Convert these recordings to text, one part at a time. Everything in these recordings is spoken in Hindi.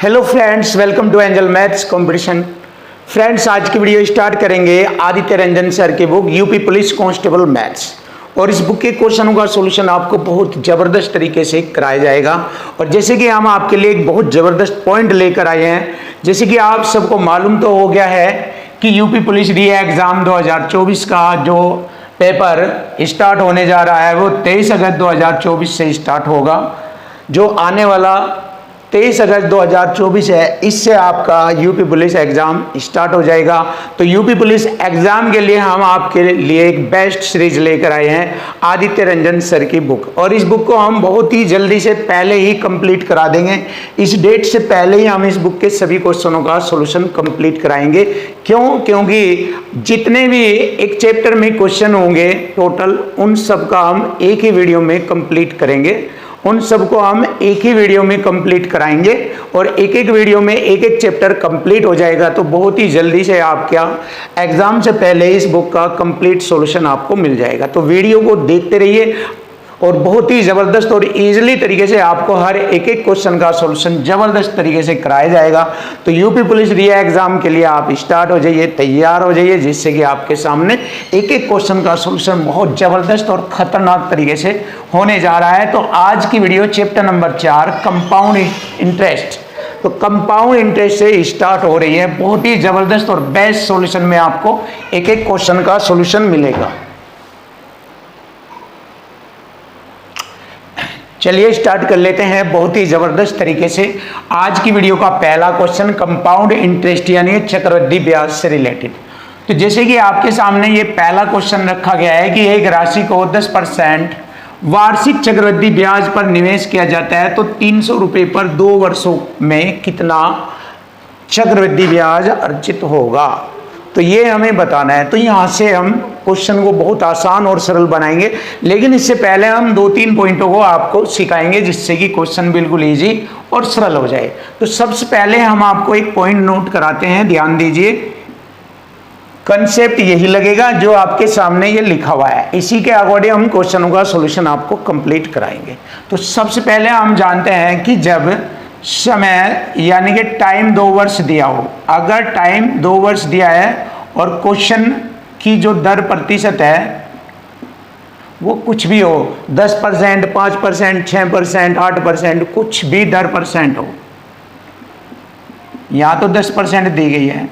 Hello friends, welcome to angel maths competition. Friends, आज की वीडियो स्टार्ट करेंगे आदित्य रंजन सर की book UP police constable maths. और इस बुक के क्वेश्चनों का सॉल्यूशन आपको बहुत ज़बरदस्त तरीके से कराया जाएगा। और जैसे कि हम आपके लिए एक बहुत ज़बरदस्त पॉइंट लेकर आए हैं, जैसे कि आप सबको मालूम तो हो गया है कि यूपी पुलिस री एग्ज़ाम 2024 का जो पेपर स्टार्ट होने जा रहा है वो 23 अगस्त 2024 से स्टार्ट होगा। जो आने वाला 23 अगस्त 2024 है, इससे आपका यूपी पुलिस एग्ज़ाम स्टार्ट हो जाएगा। तो यूपी पुलिस एग्ज़ाम के लिए हम आपके लिए एक बेस्ट सीरीज लेकर आए हैं, आदित्य रंजन सर की बुक। और इस बुक को हम बहुत ही जल्दी से पहले ही कंप्लीट करा देंगे। इस डेट से पहले ही हम इस बुक के सभी क्वेश्चनों का सॉल्यूशन कंप्लीट कराएंगे। क्योंकि जितने भी एक चैप्टर में क्वेश्चन होंगे टोटल, उन सब का हम एक ही वीडियो में कंप्लीट करेंगे। उन सबको हम एक ही वीडियो में कंप्लीट कराएंगे और एक एक वीडियो में एक एक चैप्टर कंप्लीट हो जाएगा। तो बहुत ही जल्दी से आपका एग्जाम से पहले इस बुक का कंप्लीट सॉल्यूशन आपको मिल जाएगा। तो वीडियो को देखते रहिए और बहुत ही ज़बरदस्त और इजीली तरीके से आपको हर एक एक क्वेश्चन का सॉल्यूशन ज़बरदस्त तरीके से कराया जाएगा। तो यूपी पुलिस री एग्ज़ाम के लिए आप स्टार्ट हो जाइए, तैयार हो जाइए, जिससे कि आपके सामने एक एक क्वेश्चन का सॉल्यूशन बहुत ज़बरदस्त और ख़तरनाक तरीके से होने जा रहा है। तो आज की video chapter number 4 compound interest, तो कंपाउंड इंटरेस्ट से स्टार्ट हो रही है। बहुत ही ज़बरदस्त और बेस्ट सॉल्यूशन में आपको एक एक क्वेश्चन का सॉल्यूशन मिलेगा। चलिए स्टार्ट कर लेते हैं बहुत ही ज़बरदस्त तरीके से। आज की वीडियो का पहला क्वेश्चन कंपाउंड इंटरेस्ट यानी चक्रवृद्धि ब्याज से रिलेटेड। तो जैसे कि आपके सामने ये पहला क्वेश्चन रखा गया है कि एक राशि को 10% वार्षिक चक्रवृद्धि ब्याज पर निवेश किया जाता है तो 300 रुपये पर 2 वर्षों में कितना चक्रवृद्धि ब्याज अर्जित होगा। तो ये हमें बताना है। तो यहाँ से हम क्वेश्चन को बहुत आसान और सरल बनाएंगे, लेकिन इससे पहले हम 2-3 पॉइंटों को आपको सिखाएंगे जिससे कि क्वेश्चन बिल्कुल इजी और सरल हो जाए। तो सबसे पहले हम आपको एक पॉइंट नोट कराते हैं, ध्यान दीजिए। कंसेप्ट यही लगेगा जो आपके सामने ये लिखा हुआ है, इसी के अकॉर्डिंग हम क्वेश्चनों का सॉल्यूशन आपको कंप्लीट कराएंगे। तो सबसे पहले हम जानते हैं कि जब समय यानी कि टाइम 2 वर्ष दिया हो, अगर टाइम 2 वर्ष दिया है और क्वेश्चन की जो दर प्रतिशत है वो कुछ भी हो, 10%, 5%, 6%, 8%, कुछ भी दर परसेंट हो, यहाँ तो 10% दी गई है,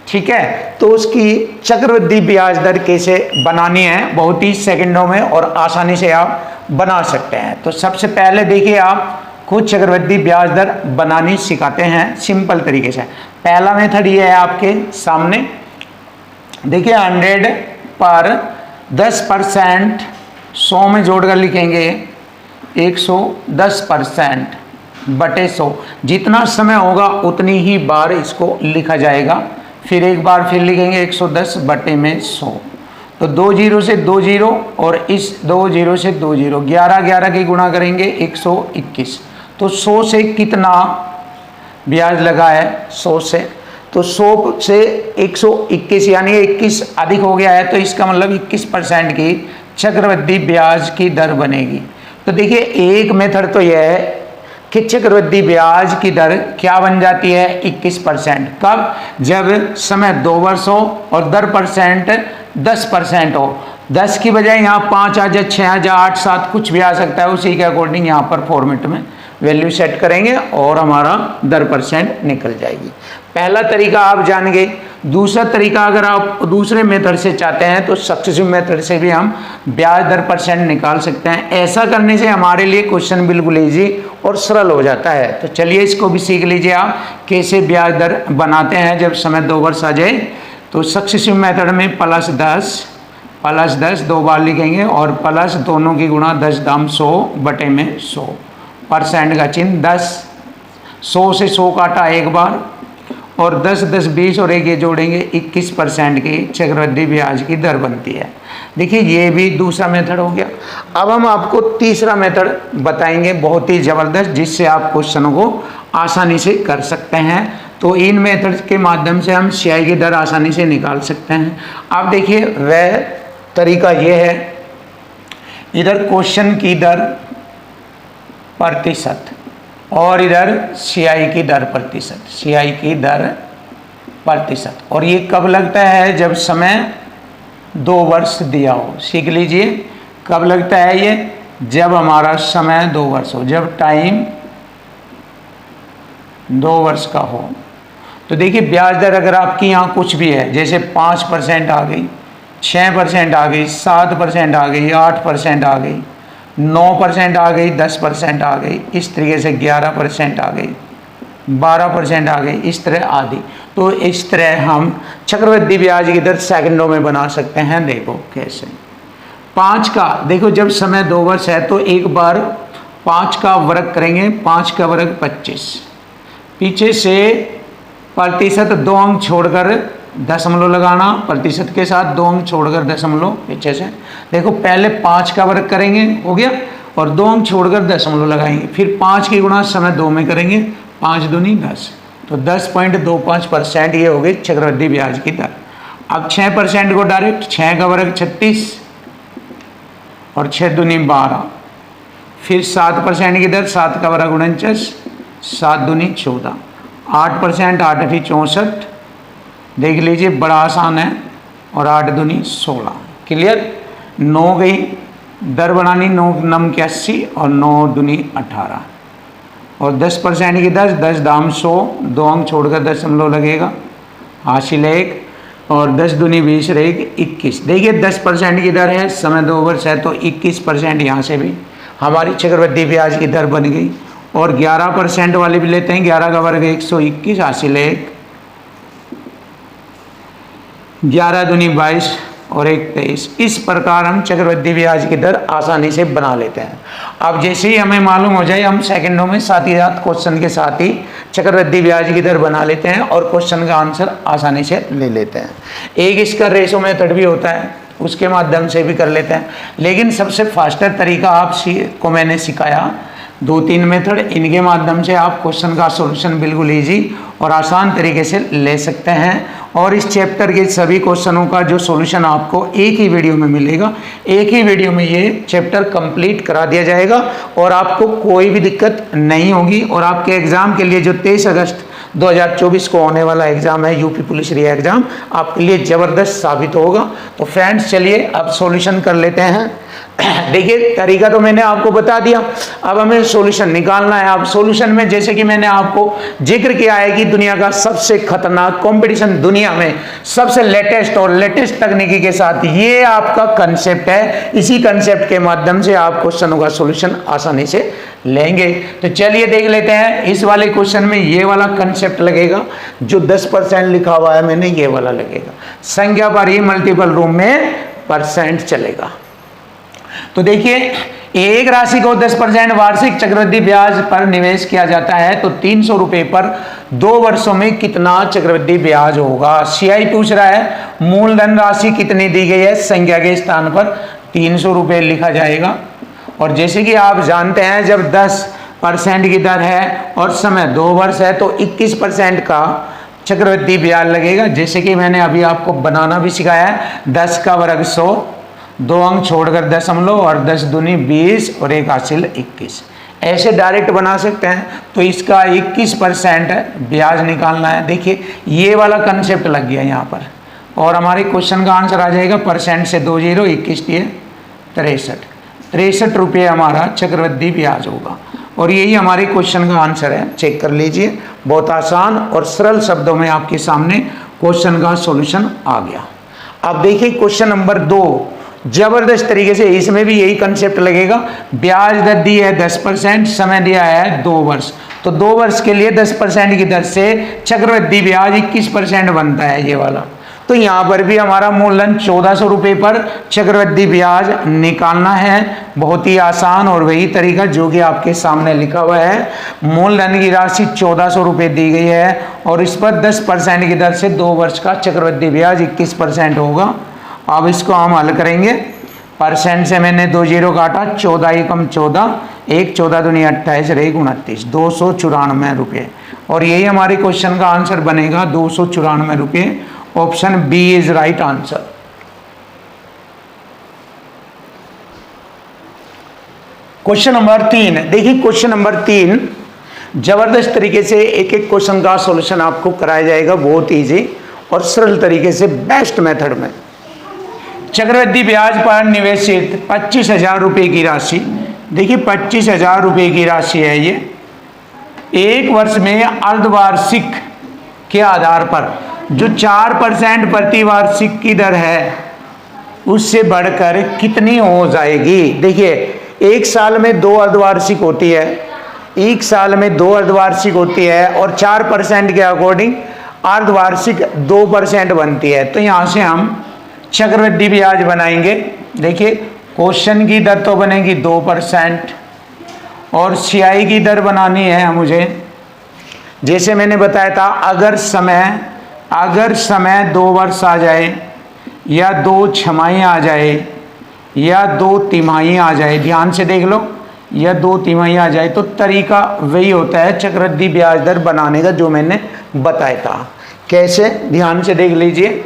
ठीक है। तो उसकी चक्रवृद्धि ब्याज दर कैसे बनानी है, बहुत ही सेकंडों में और आसानी से आप बना सकते हैं। तो सबसे पहले देखिए, आप कुछ चक्रवृद्धि ब्याज दर बनानी सिखाते हैं सिंपल तरीके से। पहला मेथड ये है आपके सामने, देखिए 100 पर 10% 100 में जोड़कर लिखेंगे 110% बटे 100। जितना समय होगा उतनी ही बार इसको लिखा जाएगा। फिर एक बार फिर लिखेंगे 110 बटे में 100। तो 2 जीरो से 2 जीरो और इस 2 जीरो से 2 जीरो, 11 की गुणा करेंगे 121। तो 100 से कितना ब्याज लगा है, 100 से, तो 100 से 121 यानी 21 अधिक हो गया है, तो इसका मतलब 21% की चक्रवृद्धि ब्याज की दर बनेगी। तो देखिए एक मेथड तो यह है कि चक्रवृद्धि ब्याज की दर क्या बन जाती है, 21%। कब? जब समय 2 वर्ष हो और दर परसेंट 10% हो। 10 की बजाय यहाँ 5 आ जाए, 6 आ जाए, 8, 7 कुछ भी आ सकता है, उसी के अकॉर्डिंग यहाँ पर फॉर्मेट में वैल्यू सेट करेंगे और हमारा दर परसेंट निकल जाएगी। पहला तरीका आप जान गए। दूसरा तरीका अगर आप दूसरे मेथड से चाहते हैं तो सक्सेसिव मेथड से भी हम ब्याज दर परसेंट निकाल सकते हैं। ऐसा करने से हमारे लिए क्वेश्चन बिल्कुल इजी और सरल हो जाता है। तो चलिए इसको भी सीख लीजिए आप, कैसे ब्याज दर बनाते हैं जब समय 2 वर्ष आ जाए। तो सक्सेसिव मेथड में प्लस 10 2 बार लिखेंगे और प्लस दोनों की गुणा 10 दाम 100 बटे में 100, परसेंट का चिन्ह 10, 100 से 100 काटा एक बार और 10 10 20 और एक ये जोड़ेंगे, 21% की चक्रवृद्धि ब्याज की दर बनती है। देखिए ये भी दूसरा मेथड हो गया। अब हम आपको तीसरा मेथड बताएंगे बहुत ही ज़बरदस्त, जिससे आप क्वेश्चनों को आसानी से कर सकते हैं। तो इन मेथड के माध्यम से हम CI की दर आसानी से निकाल सकते हैं। आप देखिए वह तरीका ये है, इधर क्वेश्चन की दर प्रतिशत और इधर CI की दर प्रतिशत, CI की दर प्रतिशत। और ये कब लगता है? जब समय 2 वर्ष दिया हो। सीख लीजिए कब लगता है ये? जब हमारा समय 2 वर्ष हो, जब टाइम 2 वर्ष का हो। तो देखिए ब्याज दर अगर आपकी यहाँ कुछ भी है, जैसे 5% आ गई, 6% आ गई, 7% आ गई, 8% आ गई, 9% आ गई, 10% आ गई, इस तरीके से 11% आ गई, 12% आ गई, इस तरह आदि। तो इस तरह हम चक्रवृद्धि ब्याज की दर सेकंडों में बना सकते हैं। देखो कैसे। 5 का देखो, जब समय 2 वर्ष है तो एक बार 5 का वर्ग करेंगे, 5 का वर्ग 25, पीछे से प्रतिशत 2 अंक छोड़कर दशमलव लगाना, प्रतिशत के साथ 2 अंक छोड़कर दशमलव पीछे से। देखो पहले 5 का वर्ग करेंगे, हो गया, और 2 अंक छोड़कर दशमलव लगाएंगे, फिर 5 की गुणा समय 2 में करेंगे, 5 दूनी 10, तो 10.25% ये हो गई चक्रवृद्धि ब्याज की दर। अब 6% को डायरेक्ट, 6 का वर्ग 36 और 6 दूनी 12, फिर 7% की दर, 7 का वर्ग 49, 7 दूनी 14, 8%, 8 अठी 64, देख लीजिए बड़ा आसान है, और 8 दूनी 16। क्लियर। 9 गई, दर बनानी, 9 नम 81 और 9 दूनी 18, और 10% की 10, 10 दाम 100, 2 अंक छोड़कर दशमलव लगेगा, हासिल 1, और 10 दूनी 20 रहेगी 21। देखिए 10% की दर है, समय 2 वर्ष है, तो 21% यहाँ से भी हमारी चक्रवृद्धि ब्याज की दर बन गई। और 11% वाले भी लेते हैं, 11 का वर्ग 121, हासिल 1, 11 दूनी 22 और 1 23। इस प्रकार हम चक्रवृद्धि ब्याज की दर आसानी से बना लेते हैं। अब जैसे ही हमें मालूम हो जाए, हम सेकंडों में साथ ही साथ क्वेश्चन के साथ ही चक्रवृद्धि ब्याज की दर बना लेते हैं और क्वेश्चन का आंसर आसानी से ले लेते हैं। एक इसका रेशो मेथड भी होता है, उसके माध्यम से भी कर लेते हैं, लेकिन सबसे फास्टर तरीका आपको मैंने सिखाया 2-3 मेथड, इनके माध्यम से आप क्वेश्चन का सॉल्यूशन बिल्कुल इजी और आसान तरीके से ले सकते हैं। और इस चैप्टर के सभी क्वेश्चनों का जो सॉल्यूशन आपको एक ही वीडियो में मिलेगा, एक ही वीडियो में ये चैप्टर कंप्लीट करा दिया जाएगा और आपको कोई भी दिक्कत नहीं होगी। और आपके एग्जाम के लिए जो 23 अगस्त 2024 को होने वाला एग्जाम है, यूपी पुलिस री एग्जाम, आपके लिए ज़बरदस्त साबित होगा। तो फ्रेंड्स चलिए अब सॉल्यूशन कर लेते हैं। देखिए तरीका तो मैंने आपको बता दिया, अब हमें सॉल्यूशन निकालना है। अब सॉल्यूशन में जैसे कि मैंने आपको जिक्र किया है कि दुनिया का सबसे खतरनाक कंपटीशन, दुनिया में सबसे लेटेस्ट तकनीकी के साथ ये आपका कंसेप्ट है। इसी कंसेप्ट के माध्यम से आप क्वेश्चनों का सॉल्यूशन आसानी से लेंगे। तो चलिए देख लेते हैं। इस वाले क्वेश्चन में ये वाला कंसेप्ट लगेगा, जो 10% लिखा हुआ है मैंने, ये वाला लगेगा। संख्या पर ही मल्टीपल रूम में परसेंट चलेगा। तो देखिए एक राशि को 10% वार्षिक चक्रवृद्धि ब्याज पर निवेश किया जाता है, तो 300 रुपए पर 2 वर्षों में कितना चक्रवृद्धि ब्याज होगा। CI पूछ रहा है मूलधन राशि कितनी दी गई है, संख्या के स्थान पर 300 रुपए लिखा जाएगा। और जैसे कि आप जानते हैं जब 10% की दर है और समय 2 वर्ष है तो 21% का चक्रवृद्धि ब्याज लगेगा। जैसे कि मैंने अभी आपको बनाना भी सिखाया है, 10 का वर्ग 100, 2 अंक छोड़कर दशमलव, और 10 दूनी 20 और 1 हासिल 21। ऐसे डायरेक्ट बना सकते हैं। तो इसका 21% ब्याज निकालना है। देखिए ये वाला कंसेप्ट लग गया यहाँ पर, और हमारे क्वेश्चन का आंसर आ जाएगा परसेंट से 2 जीरो, 21 63 रुपये हमारा चक्रवृद्धि ब्याज होगा। और यही हमारे क्वेश्चन का आंसर है। चेक कर लीजिए, बहुत आसान और सरल शब्दों में आपके सामने क्वेश्चन का सॉल्यूशन आ गया। अब देखिए क्वेश्चन नंबर 2, जबरदस्त तरीके से इसमें भी यही कंसेप्ट लगेगा। ब्याज दर दी है 10%, समय दिया है 2 वर्ष, तो 2 वर्ष के लिए 10% की दर से चक्रवृद्धि ब्याज 21% बनता है ये वाला। तो यहाँ पर भी हमारा मूलधन 1400 रुपये पर चक्रवृद्धि ब्याज निकालना है। बहुत ही आसान और वही तरीका जो कि आपके सामने लिखा हुआ है। मूलधन की राशि 1400 रुपये दी गई है और इस पर 10% की दर से 2 वर्ष का चक्रवृद्धि ब्याज 21% होगा। अब इसको हम हल करेंगे। परसेंट से मैंने 2 जीरो काटा, 14 एकम 14, 1 14 दूनी 28, 1 29, 294 रुपये। और यही हमारे क्वेश्चन का आंसर बनेगा 294 रुपये। Option B is right answer. Question number 3, देखिए क्वेश्चन नंबर 3, ज़बरदस्त तरीके से एक एक क्वेश्चन का सॉल्यूशन आपको कराया जाएगा, बहुत ईजी और सरल तरीके से, बेस्ट मेथड में। चक्रवृद्धि ब्याज पर निवेशित 25,000 रुपये की राशि, देखिए 25,000 रुपये की राशि है ये, एक वर्ष में अर्धवार्षिक के आधार पर जो 4% प्रति वार्षिक की दर है उससे बढ़कर कितनी हो जाएगी। देखिए एक साल में 2 अर्धवार्षिक होती है, एक साल में 2 अर्धवार्षिक होती है और 4% के अकॉर्डिंग अर्धवार्षिक 2% बनती है। तो यहाँ से हम चक्रवृद्धि ब्याज बनाएंगे। देखिए क्वेश्चन की दर तो बनेगी 2% और CI की दर बनानी है मुझे। जैसे मैंने बताया था, अगर समय 2 वर्ष आ जाए या 2 छमाही आ जाए या 2 तिमाही आ जाए, ध्यान से देख लो, या 2 तिमाही आ जाए तो तरीका वही होता है चक्रवृद्धि ब्याज दर बनाने का जो मैंने बताया था। कैसे, ध्यान से देख लीजिए।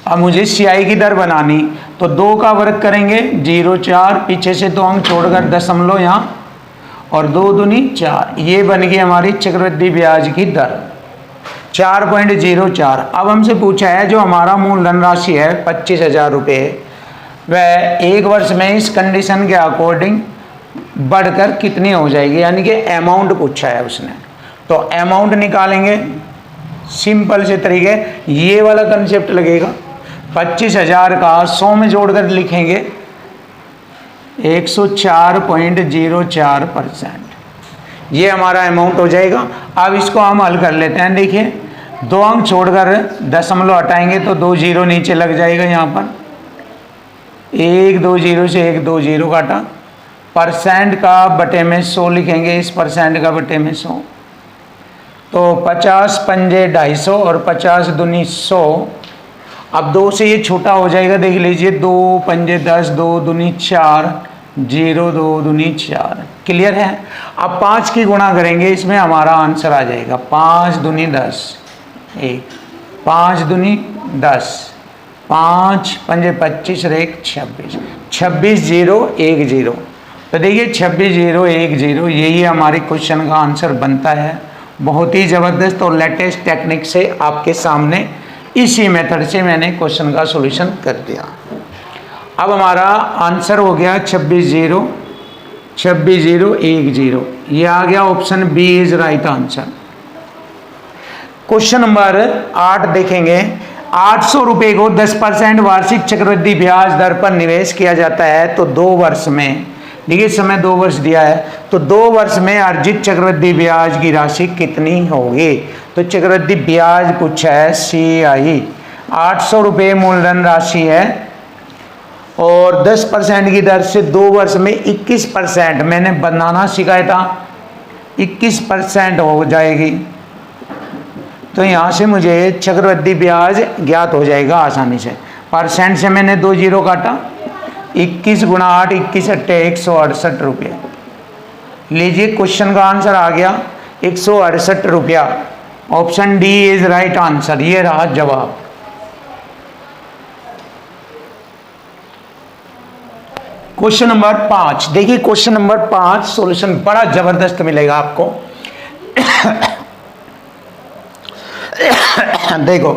अब मुझे CI की दर बनानी, तो 2 का वर्ग करेंगे 0,4, पीछे से 2 अंक छोड़कर दशमलव यहाँ, और 2 दूनी 4, ये बन गई हमारी चक्रवृद्धि ब्याज की दर 4.04। अब हमसे पूछा है जो हमारा मूलधन राशि है 25,000 रुपये, वह एक वर्ष में इस कंडीशन के अकॉर्डिंग बढ़कर कितनी हो जाएगी, यानी कि अमाउंट पूछा है उसने। तो अमाउंट निकालेंगे सिंपल से तरीके, ये वाला कंसेप्ट लगेगा। 25,000 का 100 में जोड़कर लिखेंगे 104.04%, ये हमारा अमाउंट हो जाएगा। अब इसको हम हल कर लेते हैं। देखिए 2 अंक छोड़कर दशमलव हटाएंगे तो 2 जीरो नीचे लग जाएगा, यहाँ पर 1 2 0 से 1 2 0 काटा, परसेंट का बटे में 100 लिखेंगे, इस परसेंट का बटे में 100, तो 50 पंजे 250 और 50 दूनी 100। अब 2 से ये छोटा हो जाएगा, देख लीजिए, 2 पंजे 10, 2 दूनी 4, 0 2 दूनी 4, क्लियर है। अब 5 की गुणा करेंगे, इसमें हमारा आंसर आ जाएगा 5 दूनी 10, 1 5 दूनी 10, 5 पंजे 25 और 1 26, 26,010। तो देखिए 26,010, यही हमारे क्वेश्चन का आंसर बनता है। बहुत ही ज़बरदस्त और लेटेस्ट टेक्निक से आपके सामने इसी मेथड से मैंने क्वेश्चन का सॉल्यूशन कर दिया। अब हमारा आंसर हो गया 26,010, ये आ गया, option B is right answer. Question number 8 देखेंगे। 800 रुपये को 10% वार्षिक चक्रवृद्धि ब्याज दर पर निवेश किया जाता है तो 2 वर्ष में, देखिए समय 2 वर्ष दिया है, तो 2 वर्ष में अर्जित चक्रवृद्धि ब्याज की राशि कितनी होगी। तो चक्रवृद्धि ब्याज पूछा है CI, 800 रुपये मूलधन राशि है और 10% की दर से 2 वर्ष में 21%, मैंने बनाना सिखाया था, 21% हो जाएगी। तो यहाँ से मुझे चक्रवृद्धि ब्याज ज्ञात हो जाएगा आसानी से। परसेंट से मैंने 2 जीरो काटा, 21 गुणा 8, 21 अट्ठे 168 रुपये। लीजिए क्वेश्चन का आंसर आ गया 168 रुपया। Option D is right answer, ये रहा जवाब। क्वेश्चन नंबर 5 देखिए, क्वेश्चन नंबर 5 सॉल्यूशन बड़ा जबरदस्त मिलेगा आपको। देखो,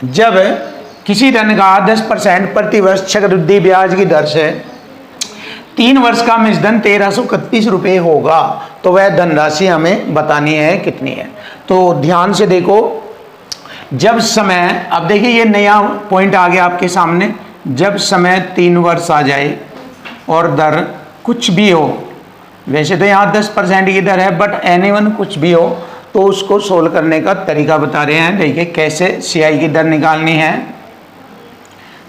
जब किसी धन का 10% प्रति वर्ष चक्रवृद्धि ब्याज की दर से 3 वर्ष का मिश्रधन 1331 रुपये होगा तो वह धनराशि हमें बतानी है कितनी है। तो ध्यान से देखो, जब समय, अब देखिए ये नया पॉइंट आ गया आपके सामने, जब समय 3 वर्ष आ जाए और दर कुछ भी हो, वैसे तो यहाँ 10% की दर है, बट एनीवन कुछ भी हो, तो उसको सोल्व करने का तरीका बता रहे हैं। देखिए कैसे CI की दर निकालनी है।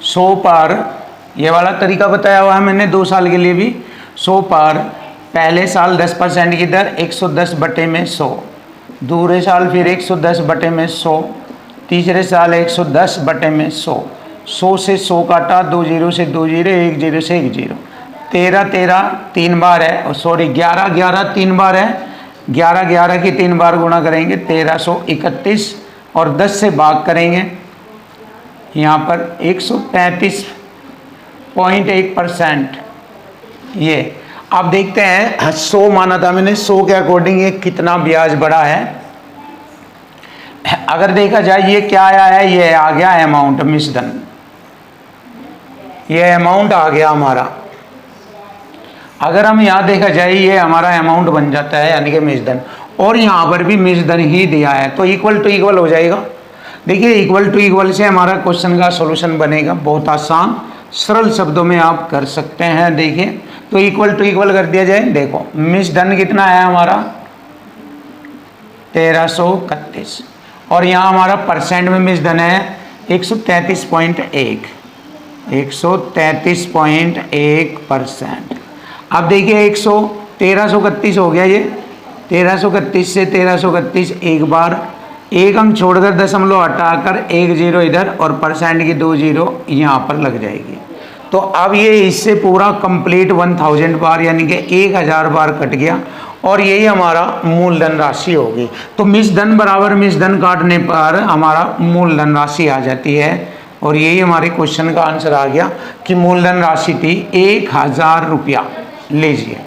100 पर, ये वाला तरीका बताया हुआ है मैंने 2 साल के लिए भी। 100 पर पहले साल 10% की दर 110 बटे में 100, दूसरे साल फिर 110 बटे में 100, तीसरे साल 110 बटे में 100, 100 से 100 काटा, 2 जीरो से 2 जीरो, 1 जीरो से 1 जीरो, 13 13 3 बार है, सॉरी 11 11 3 बार है, 11 11 की 3 बार गुणा करेंगे 1331 और 10 से भाग करेंगे, यहाँ पर 133.1%। ये आप देखते हैं 100 माना था मैंने, 100 के अकॉर्डिंग ये कितना ब्याज बढ़ा है। अगर देखा जाए ये क्या आया है, ये आ गया अमाउंट मिश्रधन, ये अमाउंट आ गया हमारा। अगर हम यहाँ देखा जाए ये हमारा अमाउंट बन जाता है यानी कि मिश्रधन, और यहाँ पर भी मिश्रधन ही दिया है तो इक्वल टू इक्वल हो जाएगा। देखिए इक्वल टू इक्वल से हमारा क्वेश्चन का सॉल्यूशन बनेगा, बहुत आसान सरल शब्दों में आप कर सकते हैं। देखिए तो इक्वल टू इक्वल कर दिया जाए। देखो मिश्रधन कितना है हमारा 1331, और यहाँ हमारा परसेंट में मिश्रधन है 133.1, 133.1%। अब देखिए 1331 हो गया, ये 1331 से 1331 एक बार, एक अंक छोड़कर दशमलव हटाकर 1 0 इधर और परसेंट की 2 0 यहाँ पर लग जाएगी। तो अब ये इससे पूरा कंप्लीट 1000 बार यानी कि 1000 बार कट गया, और यही हमारा मूलधन राशि होगी। तो मिश्रधन बराबर मिश्रधन काटने पर हमारा मूलधन राशि आ जाती है, और यही हमारे क्वेश्चन का आंसर आ गया कि मूलधन राशि थी 1000 रुपया। लीजिए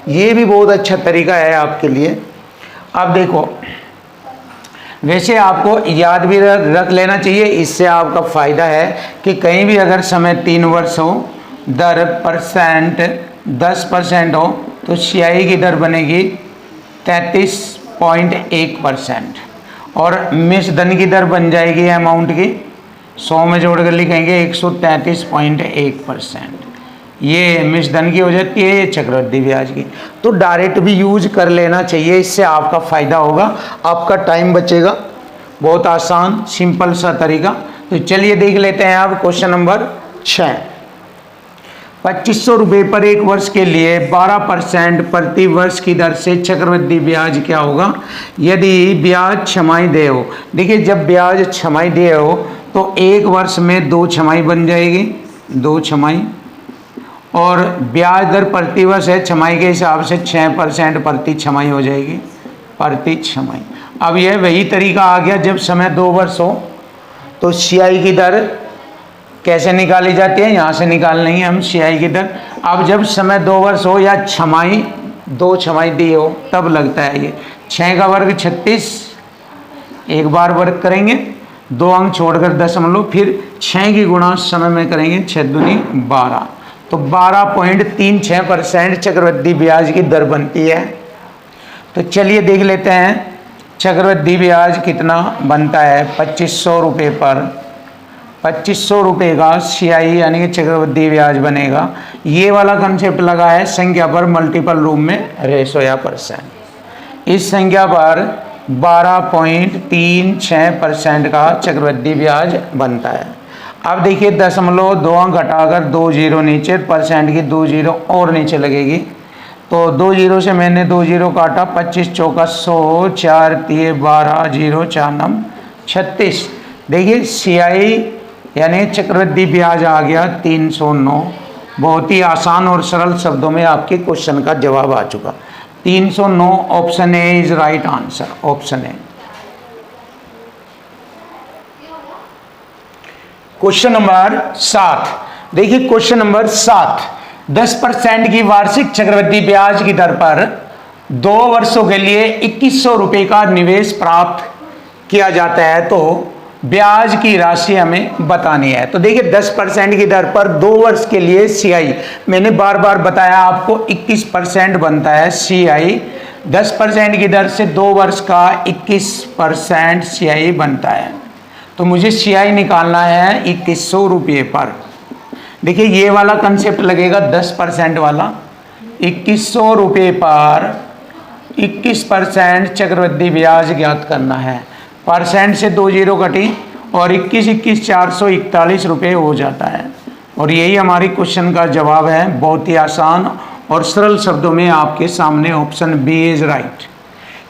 ये भी बहुत अच्छा तरीका है आपके लिए। अब देखो वैसे आपको याद भी रख लेना चाहिए, इससे आपका फ़ायदा है कि कहीं भी अगर समय 3 वर्ष हो, दर परसेंट 10% हो, तो CI की दर बनेगी 33.1%, और मिश्रधन की दर बन जाएगी अमाउंट की 100 में जोड़कर लिखेंगे 133.1%। ये मिश्रधन की हो जाती है, ये चक्रवृद्धि ब्याज की। तो डायरेक्ट भी यूज कर लेना चाहिए, इससे आपका फ़ायदा होगा, आपका टाइम बचेगा। बहुत आसान सिंपल सा तरीका। तो चलिए देख लेते हैं अब क्वेश्चन नंबर 6। 2500 रुपये पर एक वर्ष के लिए 12% प्रति वर्ष की दर से चक्रवृद्धि ब्याज क्या होगा यदि ब्याज छमाही देय हो। देखिए जब ब्याज छमाही देय हो तो एक वर्ष में 2 छमाही बन जाएगी, 2 छमाही, और ब्याज दर प्रति वर्ष है छमाही के हिसाब से 6% प्रति छमाही हो जाएगी, प्रति छमाही। अब यह वही तरीका आ गया, जब समय 2 वर्ष हो तो CI की दर कैसे निकाली जाती है, यहाँ से निकाल लेंगे हम CI की दर। अब जब समय 2 वर्ष हो या छमाही 2 छमाही दी हो तब लगता है ये 6 का वर्ग 36, एक बार वर्ग करेंगे 2 अंक छोड़कर दशमलव, फिर 6 की गुणा समय में करेंगे 6 दूनी 12, तो 12.36% चक्रवृद्धि ब्याज की दर बनती है। तो चलिए देख लेते हैं चक्रवृद्धि ब्याज कितना बनता है। 2500 रुपये पर 2500 रुपये का CI यानी कि चक्रवृद्धि ब्याज बनेगा। ये वाला कंसेप्ट लगा है संख्या पर मल्टीपल रूप में रेशो या परसेंट। इस संख्या पर 12.36% का चक्रवृद्धि ब्याज बनता है। अब देखिए दशमलव 2 अंक घटाकर 2 0 नीचे, परसेंट की 2 0 और नीचे लगेगी, तो 2 0 से मैंने 2 0 काटा, 25 चौका 100, 4 3 12 0 4 9 36। देखिए CI यानी चक्रवृद्धि ब्याज आ गया 309। बहुत ही आसान और सरल शब्दों में आपके क्वेश्चन का जवाब आ चुका। 309 option A is right answer, option A. Question number 7। देखिए क्वेश्चन नंबर 7, 10% की वार्षिक चक्रवृद्धि ब्याज की दर पर 2 वर्षों के लिए 2100 रुपये का निवेश प्राप्त किया जाता है, तो ब्याज की राशि हमें बतानी है। तो देखिए 10% की दर पर 2 वर्ष के लिए CI, मैंने बार बार बताया आपको 21% बनता है CI। 10% की दर से 2 वर्ष का 21% CI बनता है, तो मुझे CI निकालना है 2100 रुपये पर। देखिए ये वाला कंसेप्ट लगेगा 10% वाला। 2100 रुपये पर 21% चक्रवृद्धि ब्याज ज्ञात करना है। परसेंट से 2 0 कटी और 21 21 441 रुपये हो जाता है, और यही हमारी क्वेश्चन का जवाब है। बहुत ही आसान और सरल शब्दों में आपके सामने ऑप्शन बी इज राइट।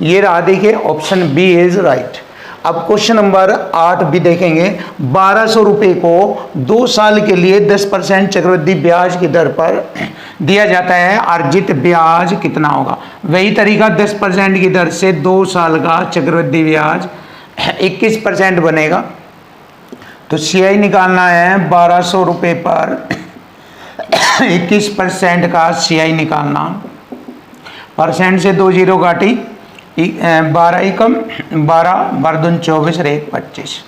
ये रहा, देखिए ऑप्शन बी इज राइट। अब क्वेश्चन नंबर 8 भी देखेंगे। 1200 रुपये को 2 साल के लिए 10% चक्रवृद्धि ब्याज की दर पर दिया जाता है, अर्जित ब्याज कितना होगा। वही तरीका 10% की दर से 2 साल का चक्रवृद्धि ब्याज 21% बनेगा। तो CI निकालना है 1200 रुपये पर 21% का CI निकालना। परसेंट से 2 जीरो काटी, 12 एकम 12, 12 दून 24 और 1 25,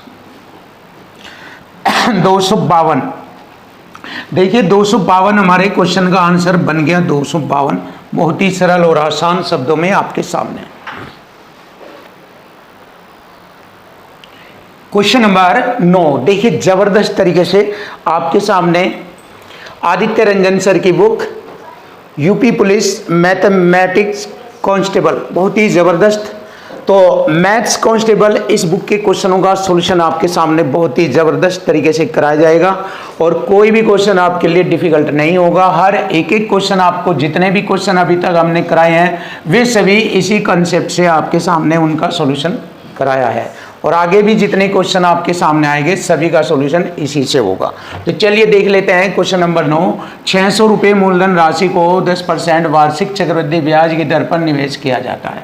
252। देखिए 252 हमारे क्वेश्चन का आंसर बन गया। 252 बहुत ही सरल और आसान शब्दों में आपके सामने। क्वेश्चन नंबर 9, देखिए जबरदस्त तरीके से आपके सामने आदित्य रंजन सर की book UP police mathematics constable, बहुत ही जबरदस्त। तो मैथ्स कांस्टेबल इस बुक के क्वेश्चनों का सॉल्यूशन आपके सामने बहुत ही जबरदस्त तरीके से कराया जाएगा और कोई भी क्वेश्चन आपके लिए डिफिकल्ट नहीं होगा। हर एक एक क्वेश्चन आपको, जितने भी क्वेश्चन अभी तक हमने कराए हैं वे सभी इसी कंसेप्ट से आपके सामने उनका सॉल्यूशन कराया है और आगे भी जितने क्वेश्चन आपके सामने आएंगे सभी का सॉल्यूशन इसी से होगा। तो चलिए देख लेते हैं क्वेश्चन नंबर 9। 600 रुपये मूलधन राशि को 10% वार्षिक चक्रवृद्धि ब्याज की दर पर निवेश किया जाता है।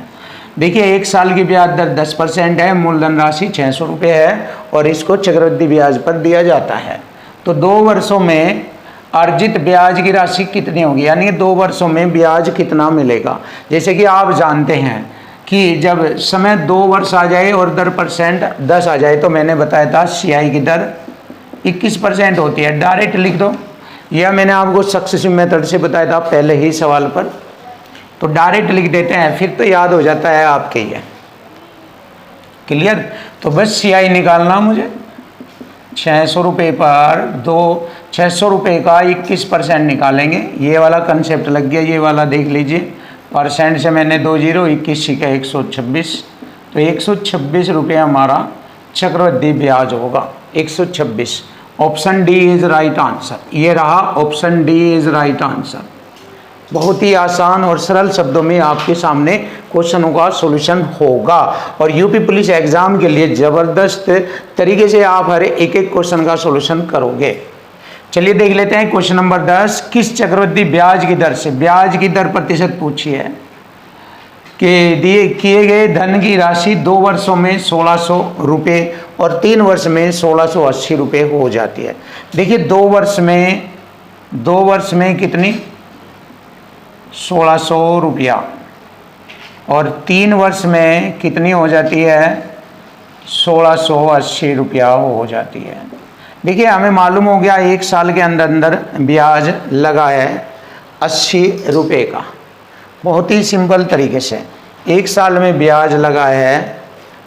देखिए 1 साल की ब्याज दर 10% है, मूलधन राशि 600 रुपये है और इसको चक्रवृद्धि ब्याज पर दिया जाता है। तो 2 वर्षों में अर्जित ब्याज की राशि कितनी होगी, यानी 2 वर्षों में ब्याज कितना मिलेगा। जैसे कि आप जानते हैं कि जब समय 2 वर्ष आ जाए और दर परसेंट 10 आ जाए, तो मैंने बताया था CI की दर 21% होती है। डायरेक्ट लिख दो, यह मैंने आपको सक्सेसिव मेथड से बताया था पहले ही सवाल पर, तो डायरेक्ट लिख देते हैं, फिर तो याद हो जाता है आपके। ये क्लियर। तो बस CI निकालना मुझे 600 रुपये पर 600 रुपये का 21% निकालेंगे। ये वाला कंसेप्ट लग गया, ये वाला देख लीजिए। परसेंट से मैंने 2 जीरो, 21 का 126, तो 126 रुपये हमारा चक्रवृद्धि ब्याज होगा। 126। Option D is right answer. ये रहा option D is right answer. बहुत ही आसान और सरल शब्दों में आपके सामने क्वेश्चनों का सॉल्यूशन होगा और यूपी पुलिस एग्जाम के लिए जबरदस्त तरीके से आप हर एक एक क्वेश्चन का सॉल्यूशन करोगे। चलिए देख लेते हैं क्वेश्चन नंबर 10। किस चक्रवृद्धि ब्याज की दर से, ब्याज की दर प्रतिशत पूछी है कि दिए किए गए धन की राशि 2 वर्षों में 1600 रुपये और 3 वर्ष में 1680 रुपये हो जाती है। देखिए 2 वर्ष में कितनी, 1600 रुपया और 3 वर्ष में कितनी हो जाती है, 1680 रुपया हो जाती है। देखिए हमें मालूम हो गया 1 साल के अंदर अंदर ब्याज लगा है 80 रुपये का। बहुत ही सिंपल तरीके से 1 साल में ब्याज लगा है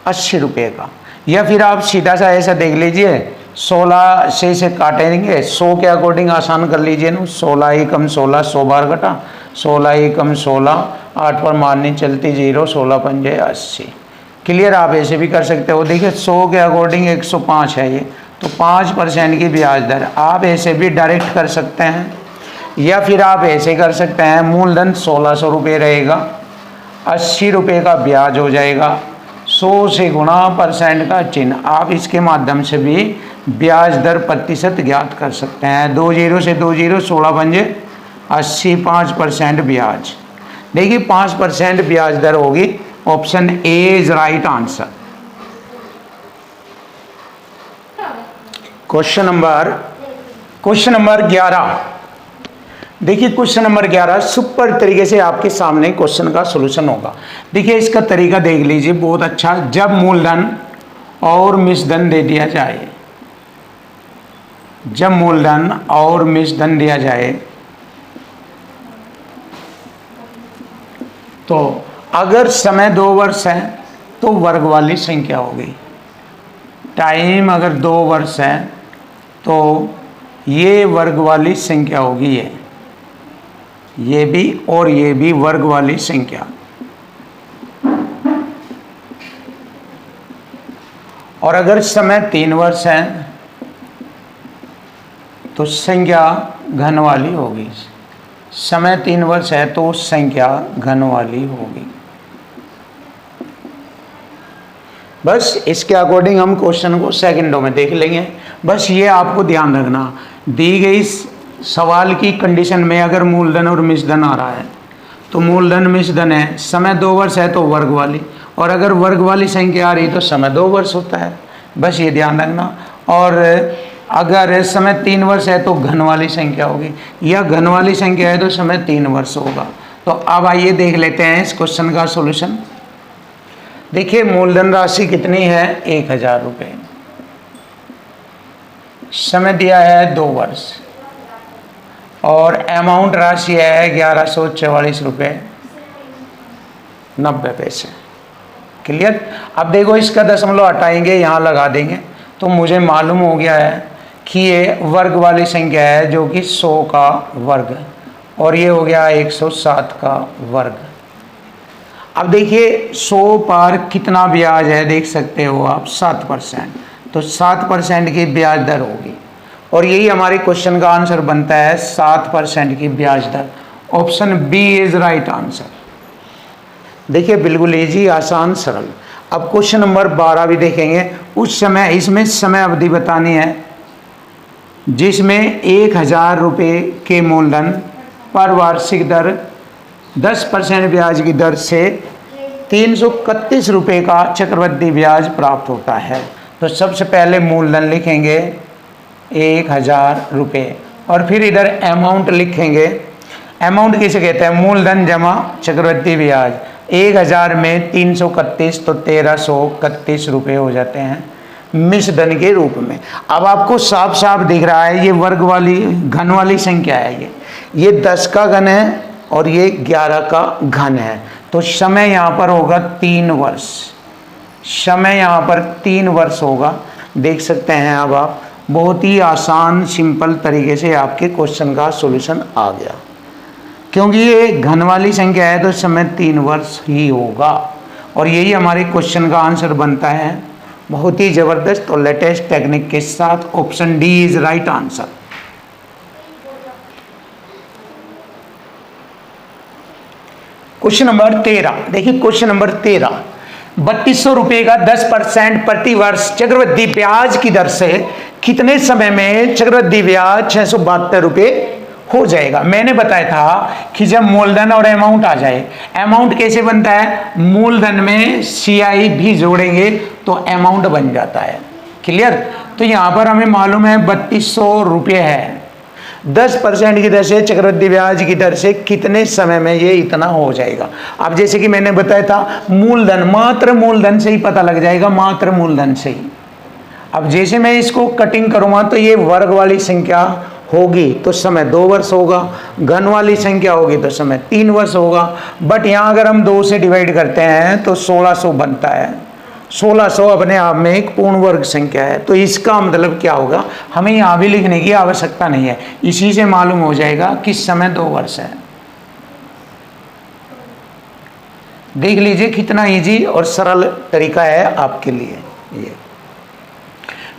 80 रुपये का। या फिर आप सीधा सा ऐसा देख लीजिए, 16 से काटेंगे, 100 के अकॉर्डिंग आसान कर लीजिए ना। 16 एकम 16, 100 बार कटा, 16 एकम 16, 8 पर मारनी चलती 0, 16 पंजे 80। क्लियर। आप ऐसे भी कर सकते हो। देखिए 100 के अकॉर्डिंग 105 है ये, तो 5% की ब्याज दर। आप ऐसे भी डायरेक्ट कर सकते हैं या फिर आप ऐसे कर सकते हैं, मूलधन 1600 रुपये रहेगा, 80 रुपये का ब्याज हो जाएगा, 100 से गुणा परसेंट का चिन्ह। आप इसके माध्यम से भी ब्याज दर प्रतिशत ज्ञात कर सकते हैं। 2 जीरो से 2 जीरो, 16 पंजे 80, 5% ब्याज। देखिए 5% ब्याज दर होगी। Option A is right answer. Question number 11। देखिए क्वेश्चन नंबर 11 सुपर तरीके से आपके सामने क्वेश्चन का सॉल्यूशन होगा। देखिए इसका तरीका देख लीजिए, बहुत अच्छा। जब मूलधन और मिश्रधन दे दिया जाए, जब मूलधन और मिश्रधन दिया जाए तो अगर समय 2 वर्ष है तो वर्ग वाली संख्या होगी। टाइम अगर 2 वर्ष है तो ये वर्ग वाली संख्या होगी, ये भी और ये भी वर्ग वाली संख्या। और अगर समय 3 वर्ष है तो संख्या घन वाली होगी। समय 3 वर्ष है तो संख्या घन वाली होगी। बस इसके अकॉर्डिंग हम क्वेश्चन को सेकंडों में देख लेंगे। बस ये आपको ध्यान रखना, दी गई सवाल की कंडीशन में अगर मूलधन और मिश्रधन आ रहा है तो मूलधन मिश्रधन है, समय 2 वर्ष है तो वर्ग वाली, और अगर वर्ग वाली संख्या आ रही तो समय 2 वर्ष होता है। बस ये ध्यान रखना। और अगर समय 3 वर्ष है तो घन वाली संख्या होगी, या घन वाली संख्या है तो समय 3 वर्ष होगा। तो अब आइए देख लेते हैं इस क्वेश्चन का सॉल्यूशन। देखिए मूलधन राशि कितनी है, 1000 रुपये, समय दिया है 2 वर्ष, और अमाउंट राशि है 1144 रुपये 90 पैसे। क्लियर। अब देखो इसका दशमलव हटाएंगे, यहाँ लगा देंगे, तो मुझे मालूम हो गया है कि ये वर्ग वाली संख्या है, जो कि 100 का वर्ग, और ये हो गया 107 का वर्ग। अब देखिए 100 पर कितना ब्याज है, देख सकते हो आप 7%, तो 7% की ब्याज दर होगी, और यही हमारे क्वेश्चन का आंसर बनता है, 7% की ब्याज दर। Option B is right answer. देखिए बिल्कुल इजी, आसान, सरल। अब क्वेश्चन नंबर 12 भी देखेंगे। उस समय, इसमें समय अवधि बतानी है, जिसमें 1000 रुपये के मूलधन पर वार्षिक दर 10% ब्याज की दर से 331 रुपये का चक्रवृद्धि ब्याज प्राप्त होता है। तो सबसे पहले मूलधन लिखेंगे 1000 रुपये, और फिर इधर अमाउंट लिखेंगे। अमाउंट किसे कहते हैं, मूलधन जमा चक्रवृद्धि ब्याज। 1000 में 331 तो 1331 रुपये हो जाते हैं मिश्र धन के रूप में। अब आपको साफ साफ दिख रहा है ये वर्ग वाली घन वाली संख्या है, ये 10 का घन है और ये 11 का घन है। तो समय यहाँ पर होगा 3 वर्ष, समय यहाँ पर 3 वर्ष होगा। देख सकते हैं अब आप, बहुत ही आसान सिंपल तरीके से आपके क्वेश्चन का सॉल्यूशन आ गया, क्योंकि ये घन वाली संख्या है तो समय 3 वर्ष ही होगा, और यही हमारे क्वेश्चन का आंसर बनता है। बहुत ही जबरदस्त और लेटेस्ट टेक्निक के साथ option D is right answer. Question number 13 देखिए, क्वेश्चन नंबर 13, 3200 रुपये का 10% प्रति वर्ष चक्रवृद्धि ब्याज की दर से कितने समय में चक्रवृद्धि ब्याज 672 रुपये हो जाएगा। मैंने बताया था कि जब मूलधन और अमाउंट आ जाए, अमाउंट कैसे बनता है, मूलधन में CI भी जोड़ेंगे तो अमाउंट बन जाता है। क्लियर। तो यहाँ पर हमें मालूम है 3200 रुपये है, 10% की दर से चक्रवृद्धि ब्याज की दर से कितने समय में ये इतना हो जाएगा। अब जैसे कि मैंने बताया था मूलधन, मात्र मूलधन से ही पता लग जाएगा, मात्र मूलधन से ही। अब जैसे मैं इसको कटिंग करूँगा तो ये वर्ग वाली संख्या होगी तो समय 2 वर्ष होगा, घन वाली संख्या होगी तो समय 3 वर्ष होगा। बट यहाँ अगर हम 2 से डिवाइड करते हैं तो 1600 बनता है। 1600 अपने आप में एक पूर्ण वर्ग संख्या है, तो इसका मतलब क्या होगा, हमें यहाँ भी लिखने की आवश्यकता नहीं है, इसी से मालूम हो जाएगा कि समय 2 वर्ष है। देख लीजिए कितना इजी और सरल तरीका है आपके लिए, ये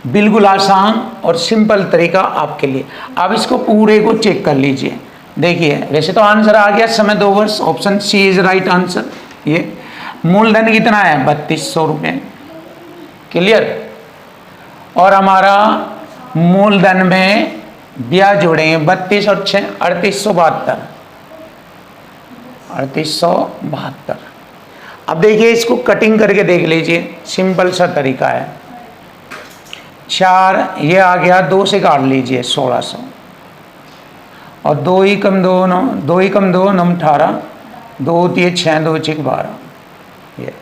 बिल्कुल आसान और सिंपल तरीका आपके लिए। अब इसको पूरे को चेक कर लीजिए। देखिए वैसे तो आंसर आ गया, समय 2 वर्ष, option C is right answer. ये मूलधन कितना है, 3200 रुपये। क्लियर। और हमारा मूलधन में ब्याज जोड़ेंगे 32 और 6 3872, 3872। अब देखिए इसको कटिंग करके देख लीजिए, सिंपल सा तरीका है। 4 ये आ गया, 2 से काट लीजिए 1600, और 2 ही कम 2 9, 2 ही कम 2 9 18, 2 3 6 2 6 12। ये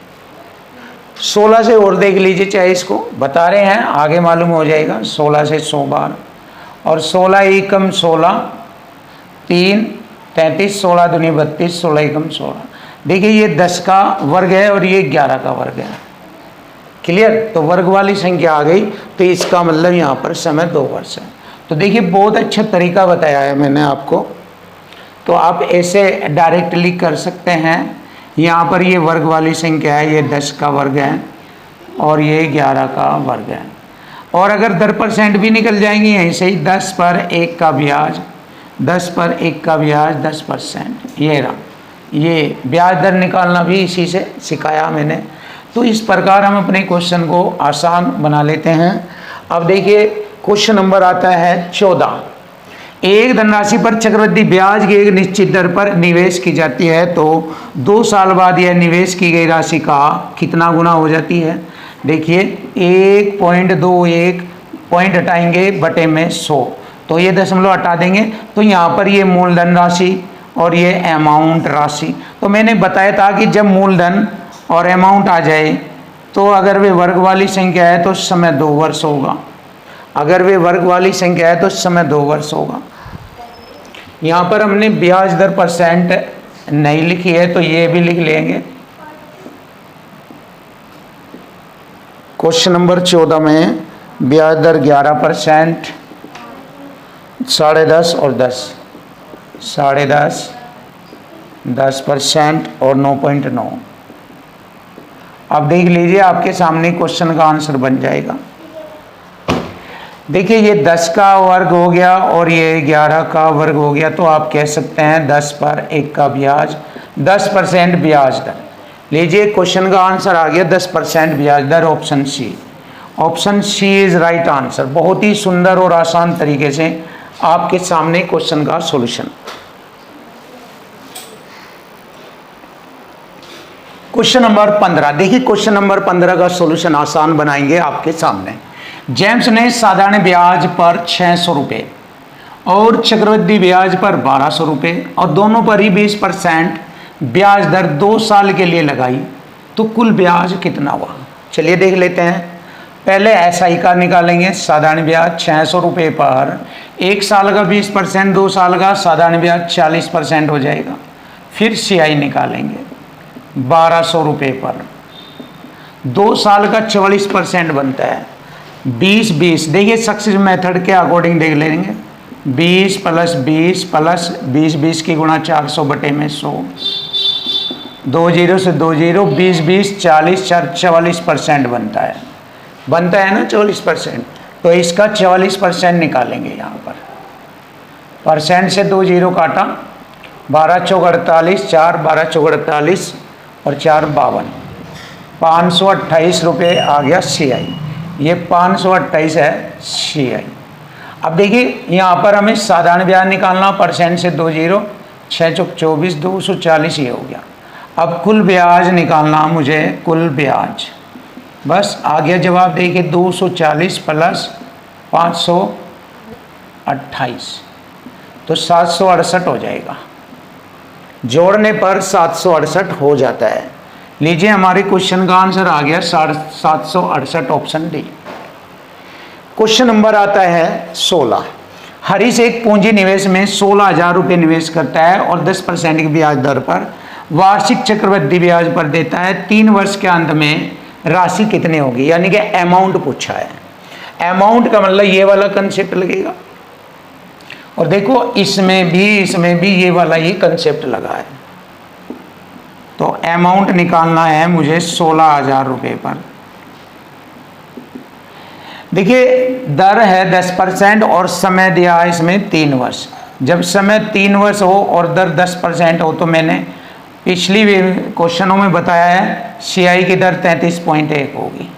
16 से और देख लीजिए, चाहे इसको बता रहे हैं आगे मालूम हो जाएगा। 16 से 100 बार, और 16 ही कम 16 3 33, 16 दूनी 32, 16 ही कम 16। देखिए ये 10 का वर्ग है और ये 11 का वर्ग है। क्लियर। तो वर्ग वाली संख्या आ गई, तो इसका मतलब यहाँ पर समय 2 वर्ष है। तो देखिए बहुत अच्छा तरीका बताया है मैंने आपको, तो आप ऐसे डायरेक्टली कर सकते हैं। यहाँ पर ये वर्ग वाली संख्या है, ये 10 का वर्ग है और ये 11 का वर्ग है। और अगर 10% भी निकल जाएंगी यहीं से ही, 10 पर 1 का ब्याज, 10 पर 1 का ब्याज 10%, ये रहा। ये ब्याज दर निकालना भी इसी से सिखाया मैंने। तो इस प्रकार हम अपने क्वेश्चन को आसान बना लेते हैं। अब देखिए क्वेश्चन नंबर आता है 14। एक धनराशि पर चक्रवृद्धि ब्याज की एक निश्चित दर पर निवेश की जाती है, तो 2 साल बाद यह निवेश की गई राशि का कितना गुना हो जाती है। देखिए 1.21 पॉइंट हटाएंगे बटे में 100, तो ये दशमलव हटा देंगे, तो यहाँ पर ये मूलधन राशि और ये अमाउंट राशि। तो मैंने बताया था कि जब मूलधन और अमाउंट आ जाए तो अगर वे वर्ग वाली संख्या है तो समय 2 वर्ष होगा, अगर वे वर्ग वाली संख्या है तो समय 2 वर्ष होगा। यहाँ पर हमने ब्याज दर परसेंट नहीं लिखी है तो ये भी लिख लेंगे। क्वेश्चन नंबर 14 में ब्याज दर 11%, 10.5 और 10, 10.5, 10% और 9.9। अब देख लीजिए आपके सामने क्वेश्चन का आंसर बन जाएगा। देखिए ये 10 का वर्ग हो गया और ये 11 का वर्ग हो गया, तो आप कह सकते हैं 10 पर 1 का ब्याज, 10% ब्याज दर। लीजिए क्वेश्चन का आंसर आ गया 10% ब्याज दर, option C. Option C is right answer. बहुत ही सुंदर और आसान तरीके से आपके सामने क्वेश्चन का सॉल्यूशन। क्वेश्चन नंबर 15, देखिए क्वेश्चन नंबर 15 का सॉल्यूशन आसान बनाएंगे आपके सामने। जेम्स ने साधारण ब्याज पर 600 रुपये और चक्रवृद्धि ब्याज पर 1200 रुपये और दोनों पर ही 20% ब्याज दर 2 साल के लिए लगाई, तो कुल ब्याज कितना हुआ? चलिए देख लेते हैं। पहले SI का निकालेंगे। साधारण ब्याज 600 रुपये पर 1 साल का 20%, 2 साल का साधारण ब्याज 40% हो जाएगा। फिर CI निकालेंगे 1200 रुपये पर 2 साल का 44% बनता है। 20 देखिए सक्सेस मेथड के अकॉर्डिंग देख लेंगे। 20 + 20 + 20 की गुणा 400 बटे में 100, 2 0 से 2 0, 20 40 44% बनता है ना 44%। तो इसका 44% निकालेंगे यहाँ पर। परसेंट से 2 0 काटा, 12 चौक 48, 4 12 चौक 48 और 4 52, 528 रुपये आ गया CI। ये 528 है CI। अब देखिए यहाँ पर हमें साधारण ब्याज निकालना, परसेंट से 2 0, 6 चौक 24, 240 ये हो गया। अब कुल ब्याज निकालना मुझे, कुल ब्याज, बस आ गया जवाब। देखिए 240 + 528 तो 768 हो जाएगा। जोड़ने पर 768 हो जाता है। लीजिए हमारे क्वेश्चन का आंसर आ गया 768, ऑप्शन डी। क्वेश्चन नंबर आता है 16। हरीश एक पूंजी निवेश में 16,000 रुपये निवेश करता है और 10% की ब्याज दर पर वार्षिक चक्रवृद्धि ब्याज पर देता है। 3 वर्ष के अंत में राशि कितनी होगी, यानी कि अमाउंट पूछा है। अमाउंट का मतलब ये वाला कंसेप्ट लगेगा, और देखो इसमें भी ये वाला ही कंसेप्ट लगा है। तो अमाउंट निकालना है मुझे 16,000 रुपये पर। देखिए दर है 10% और समय दिया है इसमें 3 वर्ष। जब समय 3 वर्ष हो और दर 10% हो, तो मैंने पिछली क्वेश्चनों में बताया है CI की दर 33.1 होगी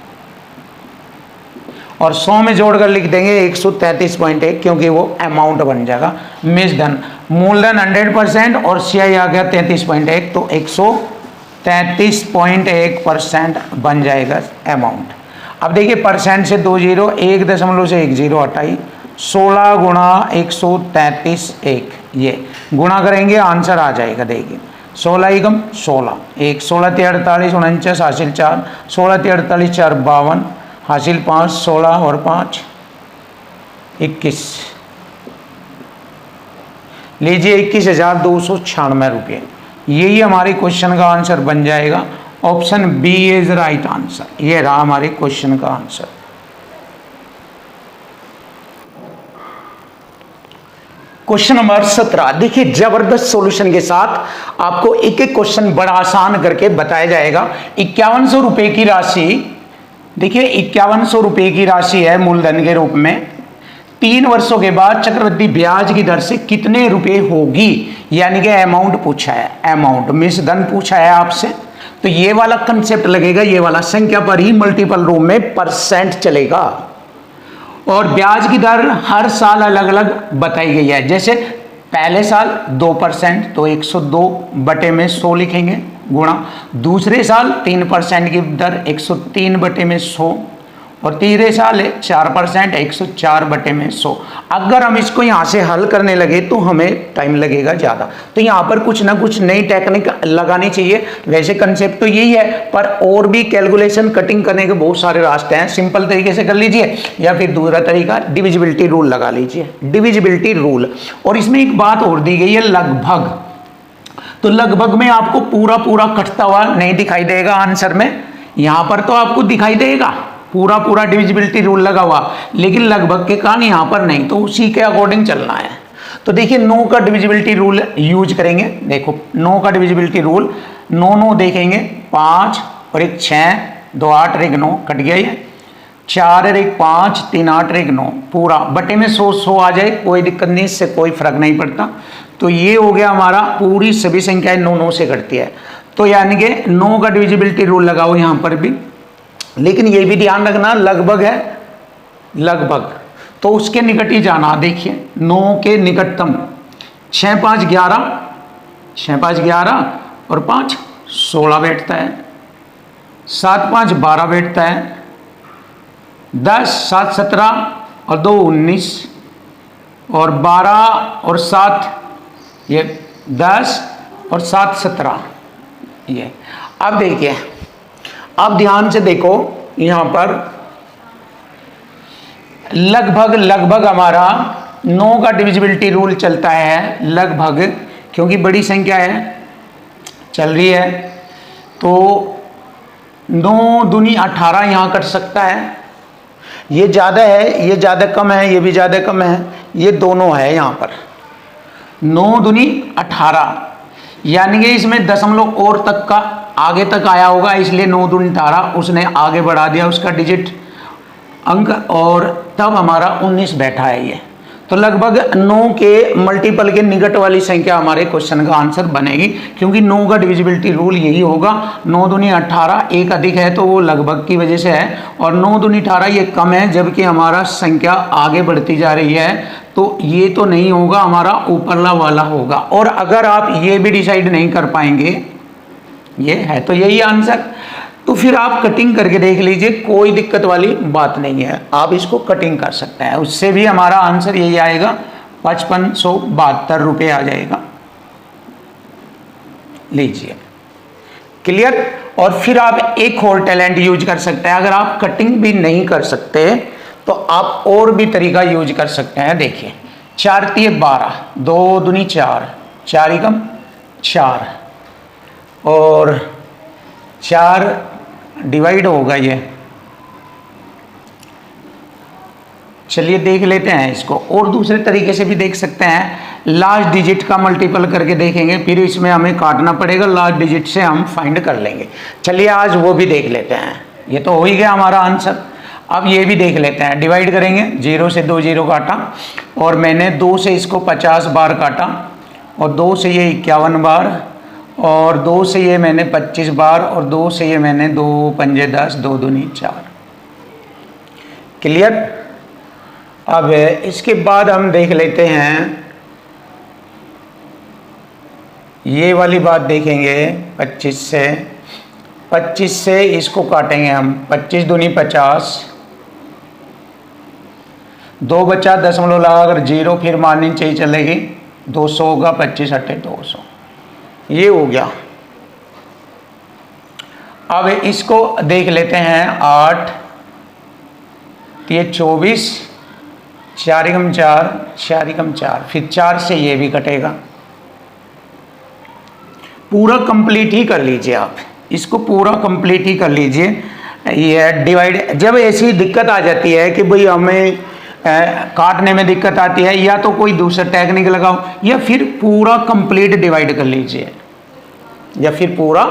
और 100 में जोड़कर लिख देंगे 133.1, क्योंकि वो अमाउंट बन जाएगा। मिश्रधन, मूलधन 100% और CI आ गया 33.1, तो 133.1% बन जाएगा अमाउंट। अब देखिए परसेंट से 2 0, 1 दशमलव से 1 0 हटाई, 16 × 133.1, ये गुणा करेंगे आंसर आ जाएगा। देखिए 16 एकम 16, 1 16 × 48 49 हासिल 4, 16 × 48 4 52 हासिल 5, 16 और 5 21। लीजिए 21,296 रुपये। यही हमारे क्वेश्चन का आंसर बन जाएगा। Option B is right answer. ये रहा हमारे क्वेश्चन का आंसर। क्वेश्चन नंबर 17, देखिए जबरदस्त सॉल्यूशन के साथ आपको एक एक क्वेश्चन बड़ा आसान करके बताया जाएगा। 5100 रुपये की राशि, देखिए 5100 रुपये की राशि है मूलधन के रूप में। 3 वर्षों के बाद चक्रवृद्धि ब्याज की दर से कितने रुपए होगी, यानी कि अमाउंट पूछा है, अमाउंट मीन्स धन पूछा है आपसे। तो ये वाला कंसेप्ट लगेगा, ये वाला संख्या पर ही मल्टीपल रूप में परसेंट चलेगा और ब्याज की दर हर साल अलग अलग बताई गई है। जैसे पहले साल 2% तो 102 बटे में 100 लिखेंगे गुणा, दूसरे साल 3% की दर 103 बटे में 100 और तीसरे साल है 4%, 104/100। अगर हम इसको यहाँ से हल करने लगे तो हमें टाइम लगेगा ज़्यादा, तो यहाँ पर कुछ ना कुछ नई टेक्निक लगानी चाहिए। वैसे कंसेप्ट तो यही है, पर और भी कैलकुलेशन कटिंग करने के बहुत सारे रास्ते हैं। सिंपल तरीके से कर लीजिए या फिर दूसरा तरीका डिविजिबिलिटी रूल लगा लीजिए, डिविजिबिलिटी रूल। और इसमें एक बात और दी गई है, लगभग। तो लगभग में आपको पूरा पूरा कटता हुआ नहीं दिखाई देगा आंसर में, यहाँ पर तो आपको दिखाई देगा पूरा पूरा डिविजिबिलिटी रूल लगा हुआ, लेकिन लगभग के कारण यहाँ पर नहीं, तो उसी के अकॉर्डिंग चलना है। तो देखिए 9 का डिविजिबिलिटी रूल यूज करेंगे। देखो 9 का डिविजिबिलिटी रूल, 9 9 देखेंगे, 5 और 1 6, 2 8 और 1 9, कट गया ये। 4 और 1 5, 3 8 और 1 9, पूरा बटे में 100 100 आ जाए, कोई दिक्कत नहीं, इससे कोई फर्क नहीं पड़ता। तो ये हो गया हमारा, पूरी सभी संख्याएं 9 9 से घटती है। तो यानी कि 9 का डिविजिबिलिटी रूल लगाओ यहाँ पर भी, लेकिन ये भी ध्यान रखना लगभग है, लगभग, तो उसके निकट ही जाना। देखिए 9 के निकटतम 6 5 11, 6 5 11 और 5 16 बैठता है, 7 5 12 बैठता है, 10 7 17 और 2 19, और 12 और 7 ये 10 और 7 17 ये। अब देखिए, अब ध्यान से देखो यहां पर लगभग लगभग हमारा 9 का डिविजिबिलिटी रूल चलता है लगभग, क्योंकि बड़ी संख्या है चल रही है। तो 9 दूनी 18 यहां कट सकता है, ये ज़्यादा है, ये ज़्यादा कम है, ये भी ज़्यादा कम है, ये दोनों है यहाँ पर। 9 दूनी 18, यानी कि इसमें दशमलव और तक का आगे तक आया होगा, इसलिए 9 दूनी 18 उसने आगे बढ़ा दिया उसका डिजिट अंक, और तब हमारा 19 बैठा है ये। तो लगभग 9 के मल्टीपल के निकट वाली संख्या हमारे क्वेश्चन का आंसर बनेगी, क्योंकि 9 का डिविजिबिलिटी रूल यही होगा। 9 दूनी 18, एक अधिक है तो वो लगभग की वजह से है, और 9 दूनी 18 ये कम है, जबकि हमारा संख्या आगे बढ़ती जा रही है, तो ये तो नहीं होगा, हमारा ऊपरला वाला होगा। और अगर आप ये भी डिसाइड नहीं कर पाएंगे, ये है तो यही आंसर, तो फिर आप कटिंग करके देख लीजिए, कोई दिक्कत वाली बात नहीं है, आप इसको कटिंग कर सकते हैं, उससे भी हमारा आंसर यही आएगा, 5572 रुपये आ जाएगा। लीजिए, क्लियर। और फिर आप एक और टैलेंट यूज कर सकते हैं, अगर आप कटिंग भी नहीं कर सकते तो आप और भी तरीका यूज कर सकते हैं। देखिए 4 3 12, 2 दूनी 4, 4 एकम 4, और 4 डिवाइड होगा ये। चलिए देख लेते हैं इसको, और दूसरे तरीके से भी देख सकते हैं, लास्ट डिजिट का मल्टीपल करके देखेंगे, फिर इसमें हमें काटना पड़ेगा, लास्ट डिजिट से हम फाइंड कर लेंगे। चलिए आज वो भी देख लेते हैं, ये तो हो ही गया हमारा आंसर। अब ये भी देख लेते हैं, डिवाइड करेंगे, 0 से 2 0 काटा, और मैंने 2 से इसको 50 बार काटा, और 2 से ये 51 बार, और 2 से ये मैंने 25 बार, और 2 से ये मैंने 2 पंजे 10, 2 दूनी 4। क्लियर। अब इसके बाद हम देख लेते हैं, ये वाली बात देखेंगे, 25 से इसको काटेंगे हम, 25 दूनी 50, 2 बचा, दशमलव लगाकर 0, फिर माननी चाहिए चलेगी, 200 होगा, 25 8 200, ये हो गया। अब इसको देख लेते हैं, 8 ये 24, 4 एकम 4, 4 एकम 4, फिर 4 से ये भी कटेगा। पूरा कंप्लीट ही कर लीजिए आप, इसको पूरा कंप्लीट ही कर लीजिए। ये डिवाइड, जब ऐसी दिक्कत आ जाती है कि भाई हमें काटने में दिक्कत आती है, या तो कोई दूसरा टेक्निक लगाओ, या फिर पूरा कंप्लीट डिवाइड कर लीजिए, या फिर पूरा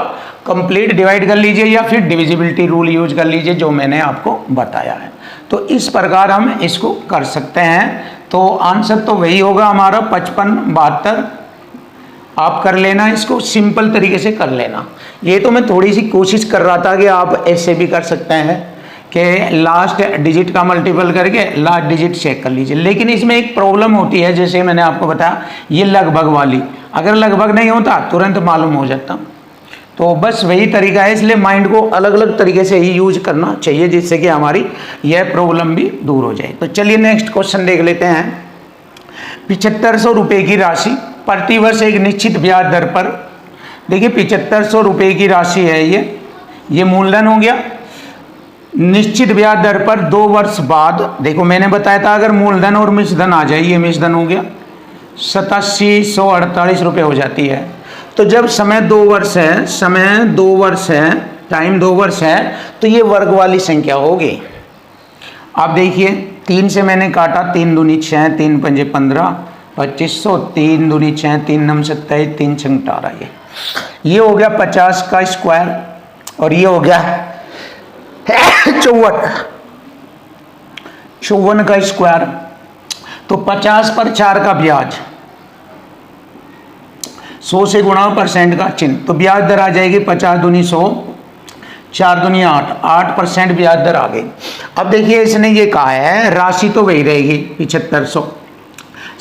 कंप्लीट डिवाइड कर लीजिए, या फिर डिविजिबिलिटी रूल यूज कर लीजिए जो मैंने आपको बताया है। तो इस प्रकार हम इसको कर सकते हैं। तो आंसर तो वही होगा हमारा 5572। आप कर लेना, इसको सिंपल तरीके से कर लेना। ये तो मैं थोड़ी सी कोशिश कर रहा था कि आप ऐसे भी कर सकते हैं कि लास्ट डिजिट का मल्टीपल करके लास्ट डिजिट चेक कर लीजिए, लेकिन इसमें एक प्रॉब्लम होती है, जैसे मैंने आपको बताया, ये लगभग वाली, अगर लगभग नहीं होता तुरंत मालूम हो जाता। तो बस वही तरीका है, इसलिए माइंड को अलग अलग तरीके से ही यूज करना चाहिए, जिससे कि हमारी यह प्रॉब्लम भी दूर हो जाए। तो चलिए नेक्स्ट क्वेश्चन देख लेते हैं। 7500 रुपये की राशि प्रतिवर्ष एक निश्चित ब्याज दर पर, देखिए 7500 रुपये की राशि है, ये मूलधन हो गया, निश्चित ब्याज दर पर 2 वर्ष बाद, देखो मैंने बताया था अगर मूलधन और मिश्रधन आ जाए, ये मिश्रधन हो गया, 8748 रुपये हो जाती है। तो जब समय 2 वर्ष है, समय 2 वर्ष है, टाइम 2 वर्ष है, तो ये वर्ग वाली संख्या होगी। आप देखिए 3 से मैंने काटा, 3 दूनी 6, 3 पंजे 15, 2500, 3 दूनी 6, 3 नम 27, 3 छंग 18, ये हो गया 50 का स्क्वायर, और ये हो गया 54 का स्क्वायर। तो 50 पर 4 का ब्याज, 100 से गुणा परसेंट का चिन्ह, तो ब्याज दर आ जाएगी 50 दूनी 100, 4 दूनी 8, 8% ब्याज दर आ गई। अब देखिए इसने ये कहा है राशि तो वही रहेगी 7500,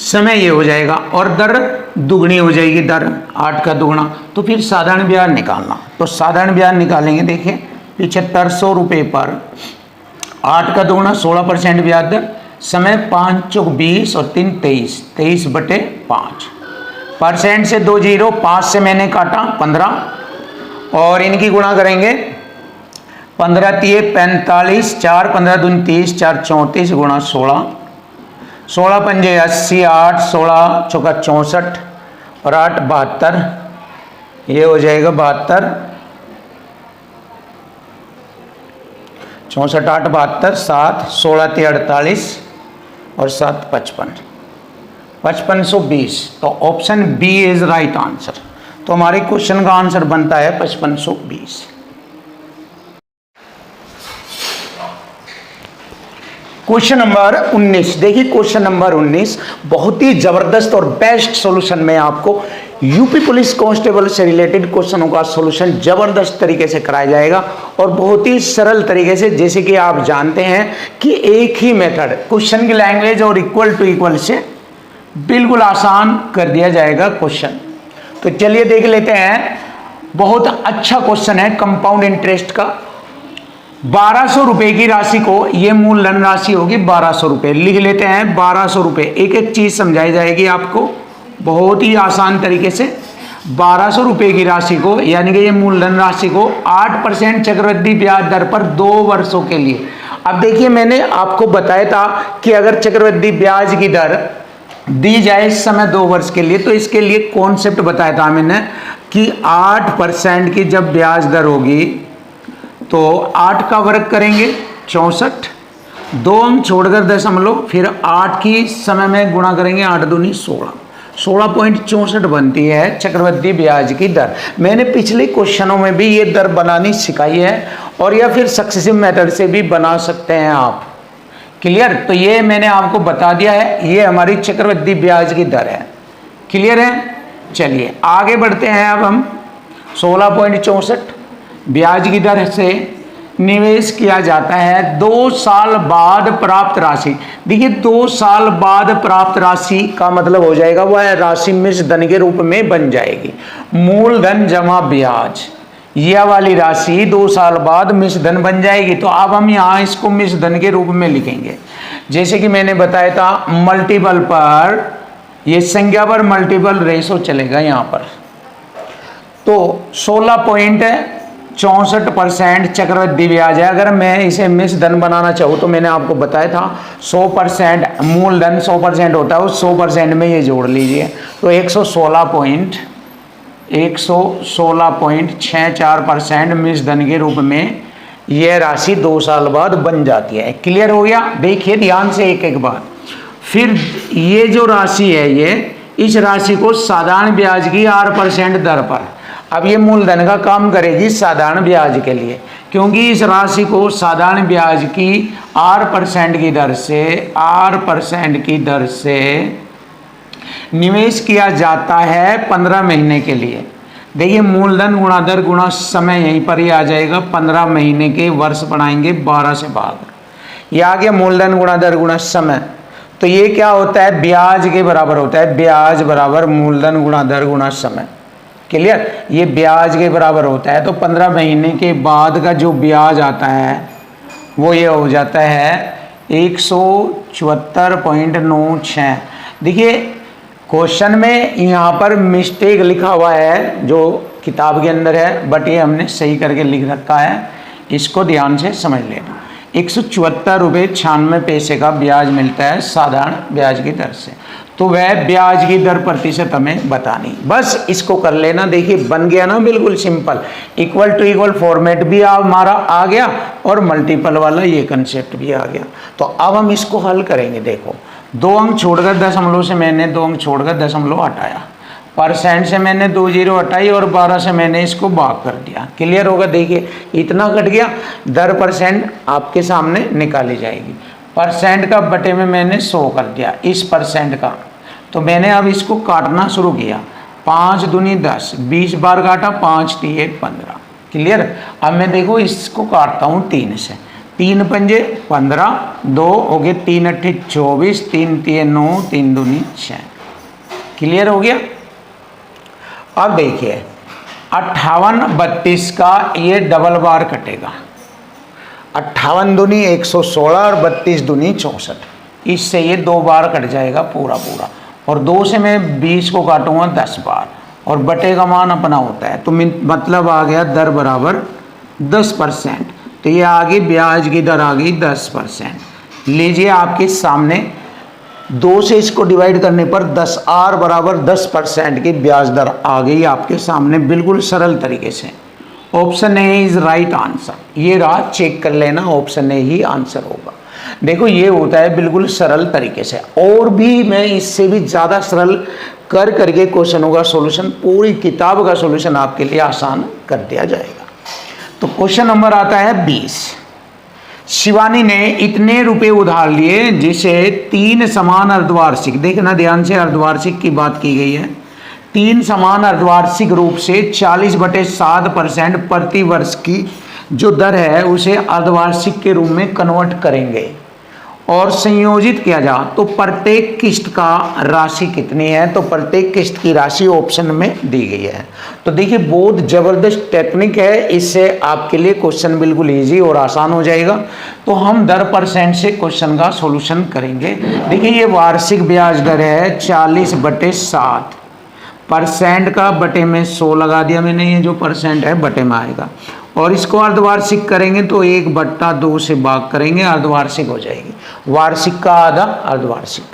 समय ये हो जाएगा और दर दुगनी हो जाएगी, दर 8 का दुगना, तो फिर साधारण ब्याज निकालना। तो साधारण ब्याज निकालेंगे, देखिए 7500 रुपये पर 8 का दुगना 16% ब्याज दर, समय 5 चौक 20 और 3 23, 23/5, परसेंट से 2 जीरो, 5 से मैंने काटा 15 और इनकी गुणा करेंगे, 15 तिये 45, 4 15 दूनी 30, 4 34 गुणा 16, 16 पंजे 80, 8 16 चौका 64 और 8 72, ये हो जाएगा 72, 64 8 72, 7 16 तिये 48 और 7 55, 5520। तो option B is right answer. तो हमारे क्वेश्चन का आंसर बनता है 5520। क्वेश्चन नंबर 19, देखिए क्वेश्चन नंबर 19 बहुत ही जबरदस्त और बेस्ट सॉल्यूशन में आपको यूपी पुलिस कांस्टेबल से रिलेटेड क्वेश्चनों का सॉल्यूशन जबरदस्त तरीके से कराया जाएगा और बहुत ही सरल तरीके से। जैसे कि आप जानते हैं कि एक ही मेथड क्वेश्चन की लैंग्वेज और इक्वल टू इक्वल से बिल्कुल आसान कर दिया जाएगा क्वेश्चन। तो चलिए देख लेते हैं, बहुत अच्छा क्वेश्चन है कंपाउंड इंटरेस्ट का। 1200 रुपए की राशि को, ये मूलधन राशि होगी 1200 रुपए, लिख लेते हैं 1200 रुपए। एक एक चीज समझाई जाएगी आपको बहुत ही आसान तरीके से। 1200 रुपए की राशि को, यानी कि ये मूलधन राशि को 8% चक्रवृद्धि ब्याज दर पर 2 वर्षों के लिए। अब देखिए मैंने आपको बताया था कि अगर चक्रवृद्धि ब्याज की दर दी जाए इस समय 2 वर्ष के लिए, तो इसके लिए कॉन्सेप्ट बताया था मैंने कि 8% की जब ब्याज दर होगी तो 8 का वर्ग करेंगे 64, 2 अंक छोड़कर दशमलव, फिर 8 की समय में गुणा करेंगे, 8 दूनी 16, 16.64 बनती है चक्रवृद्धि ब्याज की दर। मैंने पिछले क्वेश्चनों में भी ये दर बनानी सिखाई है और या फिर सक्सेसिव मेथड से भी बना सकते हैं आप। क्लियर? तो ये मैंने आपको बता दिया है, ये हमारी चक्रवृद्धि ब्याज की दर है। क्लियर है? चलिए आगे बढ़ते हैं। अब हम 16.64 ब्याज की दर से निवेश किया जाता है 2 साल बाद प्राप्त राशि। देखिए 2 साल बाद प्राप्त राशि का मतलब हो जाएगा वह राशि मिश्रधन के रूप में बन जाएगी। मूलधन जमा ब्याज, यह वाली राशि 2 साल बाद मिश्रधन बन जाएगी। तो अब हम यहाँ इसको मिश्रधन के रूप में लिखेंगे। जैसे कि मैंने बताया था मल्टीपल पर, ये संख्या पर मल्टीपल रेशो चलेगा यहाँ पर। तो 16.64% चक्रवृद्धि ब्याज है। अगर मैं इसे मिश्रधन बनाना चाहूँ तो मैंने आपको बताया था 100% मूलधन 100% होता है, उस 100% में ये जोड़ लीजिए तो 116.64% मिश्रधन के रूप में यह राशि 2 साल बाद बन जाती है। क्लियर हो गया? देखिए ध्यान से एक एक बात। फिर ये जो राशि है, ये इस राशि को साधारण ब्याज की 8% दर पर, अब ये मूलधन का काम करेगी साधारण ब्याज के लिए, क्योंकि इस राशि को साधारण ब्याज की 8% की दर से निवेश किया जाता है 15 महीने के लिए। देखिए मूलधन गुणा दर गुणा समय यहीं पर ही आ जाएगा। 15 महीने के वर्ष बढ़ाएंगे 12 से भाग, ये आ गया मूलधन गुणा दर गुणा समय। तो ये क्या होता है? ब्याज के बराबर होता है, ब्याज बराबर मूलधन गुणा दर गुणा समय। क्लियर। ये ब्याज के बराबर होता है, तो 15 महीने के बाद का जो ब्याज आता है वो ये हो जाता है 174.96। देखिए क्वेश्चन में यहाँ पर मिस्टेक लिखा हुआ है जो किताब के अंदर है, बट ये हमने सही करके लिख रखा है, इसको ध्यान से समझ लेना। 174.96 का ब्याज मिलता है साधारण ब्याज की दर से। तो वह ब्याज की दर प्रतिशत हमें बतानी, बस इसको कर लेना। देखिए बन गया ना, बिल्कुल simple. Equal to equal format भी हमारा आ गया और मल्टीपल वाला ये कंसेप्ट भी आ गया। तो अब हम इसको हल करेंगे। देखो 2 अंक छोड़कर दशमलव से मैंने 2 अंक छोड़कर दशमलव हटाया, परसेंट से मैंने 2 जीरो हटाई और 12 से मैंने इसको भाग कर दिया। क्लियर होगा। देखिए इतना कट गया, दर परसेंट आपके सामने निकाली जाएगी। परसेंट का बटे में मैंने 100 कर दिया इस परसेंट का। तो मैंने अब इसको काटना शुरू किया। 5 दूनी 10, 20 बार काटा, 5 3 15। क्लियर। अब मैं देखो इसको काटता हूँ 3 से। 3 पंजे 15, 2 हो गए, 3 अट्ठे 24, 3 3 9, 3 दूनी 6। क्लियर हो गया। अब देखिए 58 32 का ये डबल बार कटेगा। 58 दूनी 116 और 32 दूनी 64। इससे ये 2 बार कट जाएगा पूरा पूरा। और 2 से मैं 20 को काटूंगा 10 बार, और बटे का मान अपना होता है। तो मतलब आ गया दर बराबर 10%। तो ये आ गई ब्याज की दर आ गई 10%। लीजिए आपके सामने 2 से इसको डिवाइड करने पर 10 आर बराबर 10% की ब्याज दर आ गई आपके सामने, बिल्कुल सरल तरीके से। Option A is right answer. ये रहा, चेक कर लेना, ऑप्शन ए ही आंसर होगा। देखो ये होता है बिल्कुल सरल तरीके से। और भी मैं इससे भी ज़्यादा सरल कर करके क्वेश्चनों का सॉल्यूशन, पूरी किताब का सॉल्यूशन आपके लिए आसान कर दिया जाएगा। तो क्वेश्चन नंबर आता है 20। शिवानी ने इतने रुपए उधार लिए जिसे 3 समान अर्धवार्षिक, देखना ध्यान से, अर्धवार्षिक की बात की गई है। 3 समान अर्धवार्षिक रूप से 40/7% प्रति वर्ष की जो दर है उसे अर्धवार्षिक के रूप में कन्वर्ट करेंगे और संयोजित किया जा, तो प्रत्येक किस्त का राशि कितनी है। तो प्रत्येक किस्त की राशि ऑप्शन में दी गई है। तो देखिए बहुत ज़बरदस्त टेक्निक है, इससे आपके लिए क्वेश्चन बिल्कुल इजी और आसान हो जाएगा। तो हम दर परसेंट से क्वेश्चन का सॉल्यूशन करेंगे। देखिए ये वार्षिक ब्याज दर है 40/7, परसेंट का बटे में 100 लगा दिया मैंने, ये जो परसेंट है बटे में आएगा। और इसको अर्धवार्षिक करेंगे तो 1/2 से भाग करेंगे, अर्धवार्षिक हो जाएगी। वार्षिक का आधा अर्धवार्षिक।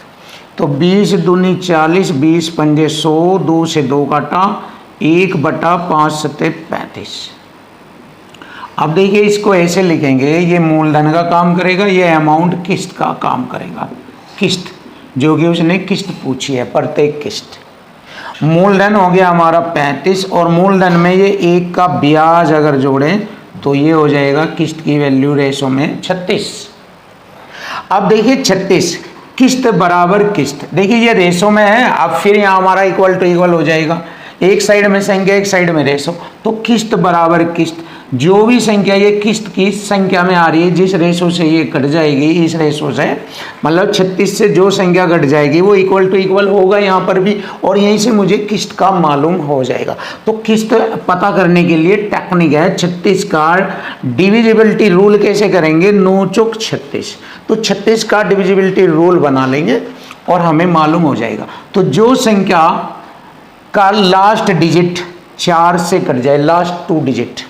तो 20 दूनी 40, 20 पंजे 100, 2 से 2 काटा, 1/5 सत्ते 35। अब देखिए इसको ऐसे लिखेंगे, ये मूलधन का काम करेगा, ये अमाउंट किस्त का काम करेगा। किस्त जो कि उसने किस्त पूछी है, प्रत्येक किस्त। मूलधन हो गया हमारा 35 और मूलधन में ये 1 का ब्याज अगर जोड़ें तो ये हो जाएगा किस्त की वैल्यू रेशो में 36। अब देखिए 36 किस्त बराबर किस्त, देखिए ये रेशो में है। अब फिर यहाँ हमारा इक्वल टू इक्वल हो जाएगा, एक साइड में संख्या एक साइड में रेशो। तो किस्त बराबर किस्त, जो भी संख्या ये किस्त की संख्या में आ रही है, जिस रेशो से ये कट जाएगी, इस रेशो से मतलब 36 से जो संख्या कट जाएगी वो इक्वल टू इक्वल होगा यहाँ पर भी, और यहीं से मुझे किस्त का मालूम हो जाएगा। तो किस्त पता करने के लिए टेक्निक है 36 का डिविजिबिलिटी रूल। कैसे करेंगे, 9 चौक 36। तो 36 का डिविजिबिलिटी रूल बना लेंगे और हमें मालूम हो जाएगा। तो जो संख्या का लास्ट डिजिट 4 से कट जाए, लास्ट 2 डिजिट,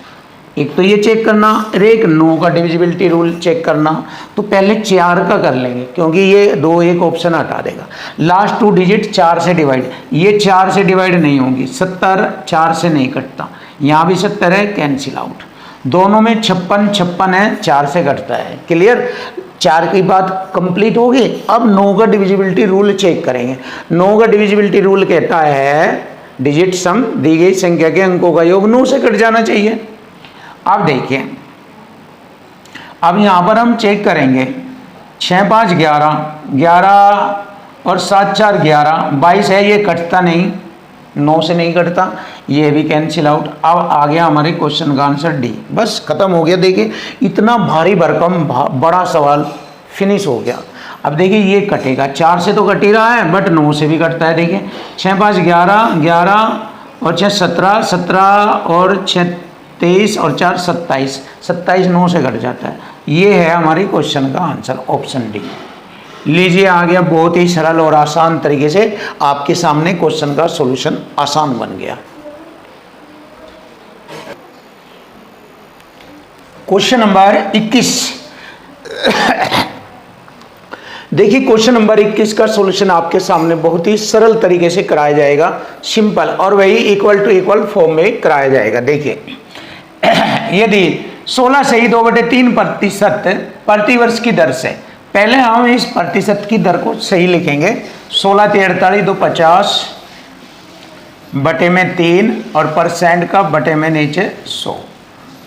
एक तो ये चेक करना, एक 9 का डिविजिबिलिटी रूल चेक करना। तो पहले 4 का कर लेंगे क्योंकि ये 2 एक ऑप्शन हटा देगा। लास्ट 2 डिजिट 4 से डिवाइड, ये 4 से डिवाइड नहीं होंगी, 70 4 से नहीं कटता, यहाँ भी 70 है, कैंसिल आउट। दोनों में 56 है, 4 से कटता है। क्लियर, 4 की बात कंप्लीट होगी। अब 9 का डिविजिबिलिटी रूल चेक करेंगे। 9 का डिविजिबिलिटी रूल कहता है डिजिट सम, दी गई संख्या के अंकों का योग 9 से कट जाना चाहिए। अब देखिए, अब यहाँ पर हम चेक करेंगे 6 5 11, 11 और 7 4 11, 22 है, ये कटता नहीं, 9 से नहीं कटता, ये भी कैंसिल आउट। अब आ गया हमारे क्वेश्चन का आंसर डी। बस खत्म हो गया। देखिए इतना भारी भरकम बड़ा सवाल फिनिश हो गया। अब देखिए ये कटेगा, 4 से तो कट ही रहा है बट 9 से भी कटता है। देखिए 6 5 11, 11 और 6 17, 17 और 6 23 और 4 27, 27 9 से घट जाता है। ये है हमारी क्वेश्चन का आंसर, ऑप्शन डी। लीजिए आ गया, बहुत ही सरल और आसान तरीके से आपके सामने क्वेश्चन का सॉल्यूशन आसान बन गया। Question number 21। देखिए क्वेश्चन नंबर 21 का सॉल्यूशन आपके सामने बहुत ही सरल तरीके से कराया जाएगा, सिंपल, और वही इक्वल टू इक्वल फॉर्म में कराया जाएगा। देखिए यदि 16 सही 2/3% प्रतिवर्ष की दर से, पहले हम इस प्रतिशत की दर को सही लिखेंगे। 16 × 48 2 50 बटे में 3 और परसेंट का बटे में नीचे 100,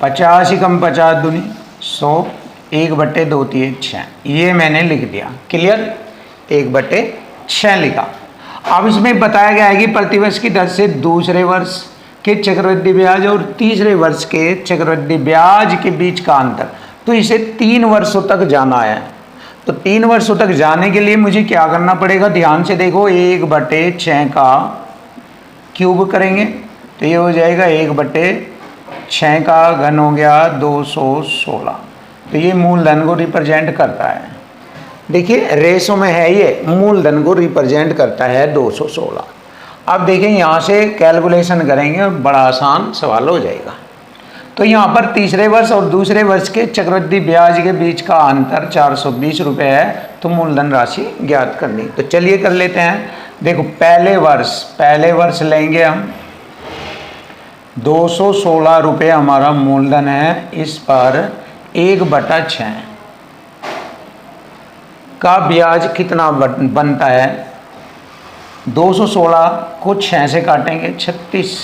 50 ही कम 50 दूनी 100, 1/2 3 6, ये मैंने लिख दिया। क्लियर, 1/6 लिखा। अब इसमें बताया गया है कि प्रतिवर्ष की दर से दूसरे वर्ष के चक्रवृद्धि ब्याज और तीसरे वर्ष के चक्रवृद्धि ब्याज के बीच का अंतर, तो इसे 3 वर्षों तक जाना है। तो 3 वर्षों तक जाने के लिए मुझे क्या करना पड़ेगा, ध्यान से देखो, 1/6 का क्यूब करेंगे तो ये हो जाएगा 1/6 का घन हो गया 216। तो ये मूलधन को रिप्रेजेंट करता है। देखिए रेशो में है, ये मूलधन को रिप्रेजेंट करता है 216। अब देखिए यहाँ से कैलकुलेशन करेंगे, बड़ा आसान सवाल हो जाएगा। तो यहाँ पर तीसरे वर्ष और दूसरे वर्ष के चक्रवृद्धि ब्याज के बीच का अंतर 420 रुपये है, तो मूलधन राशि ज्ञात करनी। तो चलिए कर लेते हैं। देखो पहले वर्ष लेंगे हम, 216 रुपये हमारा मूलधन है। इस पर 1/6 का ब्याज कितना बनता है, 216 को 6 से काटेंगे 36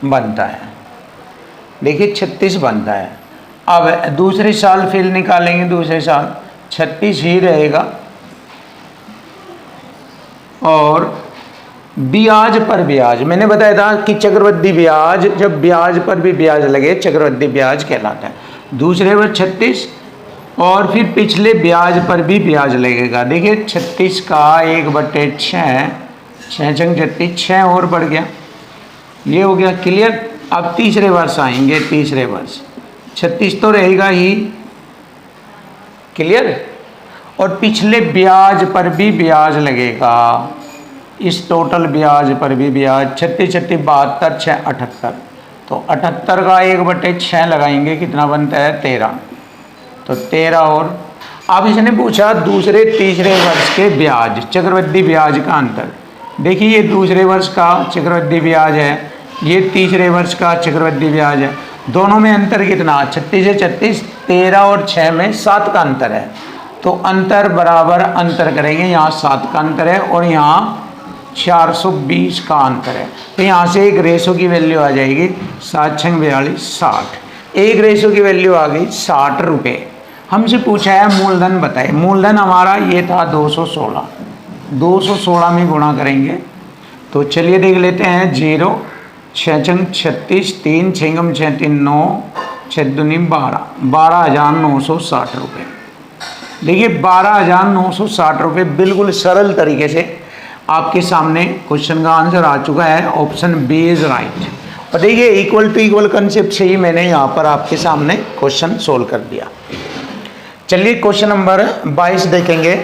बनता है। देखिए 36 बनता है। अब दूसरे साल फिर निकालेंगे, दूसरे साल 36 ही रहेगा। और ब्याज पर ब्याज, मैंने बताया था कि चक्रवृद्धि ब्याज, जब ब्याज पर भी ब्याज लगे चक्रवृद्धि ब्याज कहलाता है। दूसरे वर्ष 36 और फिर पिछले ब्याज पर भी ब्याज लगेगा। देखिए 36 का 1/6, 6 × 36, 6 और बढ़ गया, ये हो गया। क्लियर। अब तीसरे वर्ष आएंगे, तीसरे वर्ष 36 तो रहेगा ही। क्लियर। और पिछले ब्याज पर भी ब्याज लगेगा, इस टोटल ब्याज पर भी ब्याज। 36 36 72, 6 78, तो 78 का 1/6 लगाएंगे, कितना बनता है 13। तो 13 और अब इसने पूछा दूसरे तीसरे वर्ष के ब्याज, चक्रवृद्धि ब्याज का अंतर। देखिए ये दूसरे वर्ष का चक्रवृद्धि ब्याज है, ये तीसरे वर्ष का चक्रवृद्धि ब्याज है। दोनों में अंतर कितना, 36 से 36, 13 और 6 में 7 का अंतर है। तो अंतर बराबर अंतर करेंगे, यहाँ 7 का अंतर है और यहाँ 420 का अंतर है। तो यहाँ से एक रेशो की वैल्यू आ जाएगी 7 × 42 60। एक रेशो की वैल्यू आ गई 60 रुपये। हमसे पूछा है मूलधन बताए। मूलधन हमारा ये था 216, 216 में गुणा करेंगे। तो चलिए देख लेते हैं। 0, 6 × 36, 3, 6 × 6 3 9, 6 दूनी 12, 12,960 रुपये। देखिए 12,960 रुपये बिल्कुल सरल तरीके से आपके सामने क्वेश्चन का आंसर आ चुका है। Option B is right. और देखिए इक्वल टू इक्वल कंसेप्ट से ही मैंने यहाँ पर आपके सामने क्वेश्चन सोल्व कर दिया। चलिए क्वेश्चन नंबर 22 देखेंगे।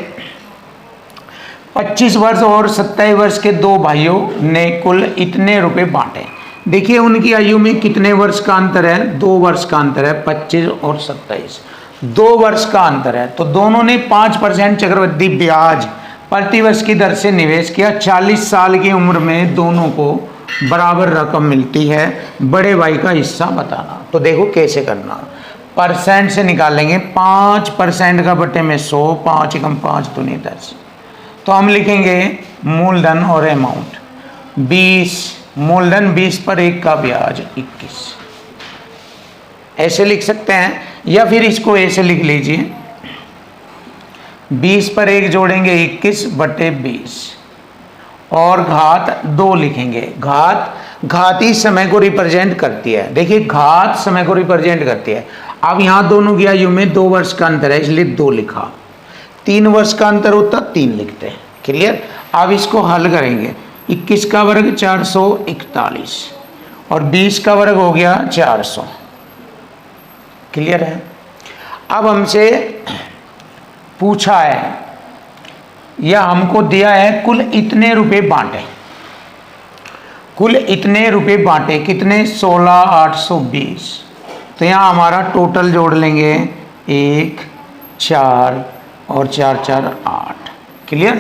25 वर्ष और 27 वर्ष के दो भाइयों ने कुल इतने रुपए बांटे। देखिए उनकी आयु में कितने वर्ष का अंतर है, 2 वर्ष का अंतर है। 25 और 27, 2 वर्ष का अंतर है। तो दोनों ने 5% चक्रवृद्धि ब्याज प्रतिवर्ष की दर से निवेश किया। 40 साल की उम्र में दोनों को बराबर रकम मिलती है। बड़े भाई का हिस्सा बताना। तो देखो कैसे करना, परसेंट से निकालेंगे। 5% का बटे में 100, 5 × 5 दूनी 10। तो हम लिखेंगे मूलधन और अमाउंट 20, मूलधन 20 पर 1 का ब्याज 21, ऐसे लिख सकते हैं। या फिर इसको ऐसे लिख लीजिए, 20 पर 1 जोड़ेंगे 21 बटे 20 और घात 2 लिखेंगे। घात ही समय को रिप्रेजेंट करती है। देखिए घात समय को रिप्रेजेंट करती है। अब यहाँ दोनों की आयु में 2 वर्ष का अंतर है, इसलिए 2 लिखा। 3 वर्ष का अंतर होता 3 लिखते हैं। क्लियर। अब इसको हल करेंगे। 21 का वर्ग 441, और 20 का वर्ग हो गया 400। क्लियर है। अब हमसे पूछा है या हमको दिया है कुल इतने रुपए बांटे, कुल इतने रुपए बांटे कितने 16,820। तो यहाँ हमारा टोटल जोड़ लेंगे 1 4 और 4 4 8। क्लियर।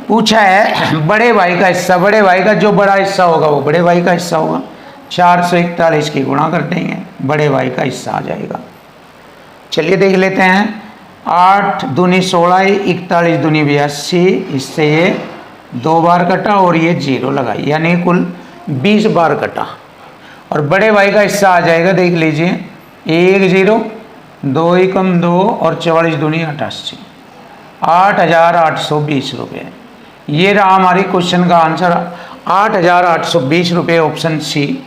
पूछा है बड़े भाई का हिस्सा, बड़े भाई का जो बड़ा हिस्सा होगा वो बड़े भाई का हिस्सा होगा। 441 की गुणा कर देंगे, बड़े भाई का हिस्सा आ जाएगा। चलिए देख लेते हैं। 8 दूनी 16, 41 दूनी 82, इससे ये 2 बार कटा और ये 0 लगाई, यानी कुल 20 बार कटा। और बड़े भाई का हिस्सा आ जाएगा, देख लीजिए 1 0, 2 एकम 2 और 44 दूनी 88, 8,820 रुपये। ये रहा हमारी क्वेश्चन का आंसर, 8,820 रुपये। Option C,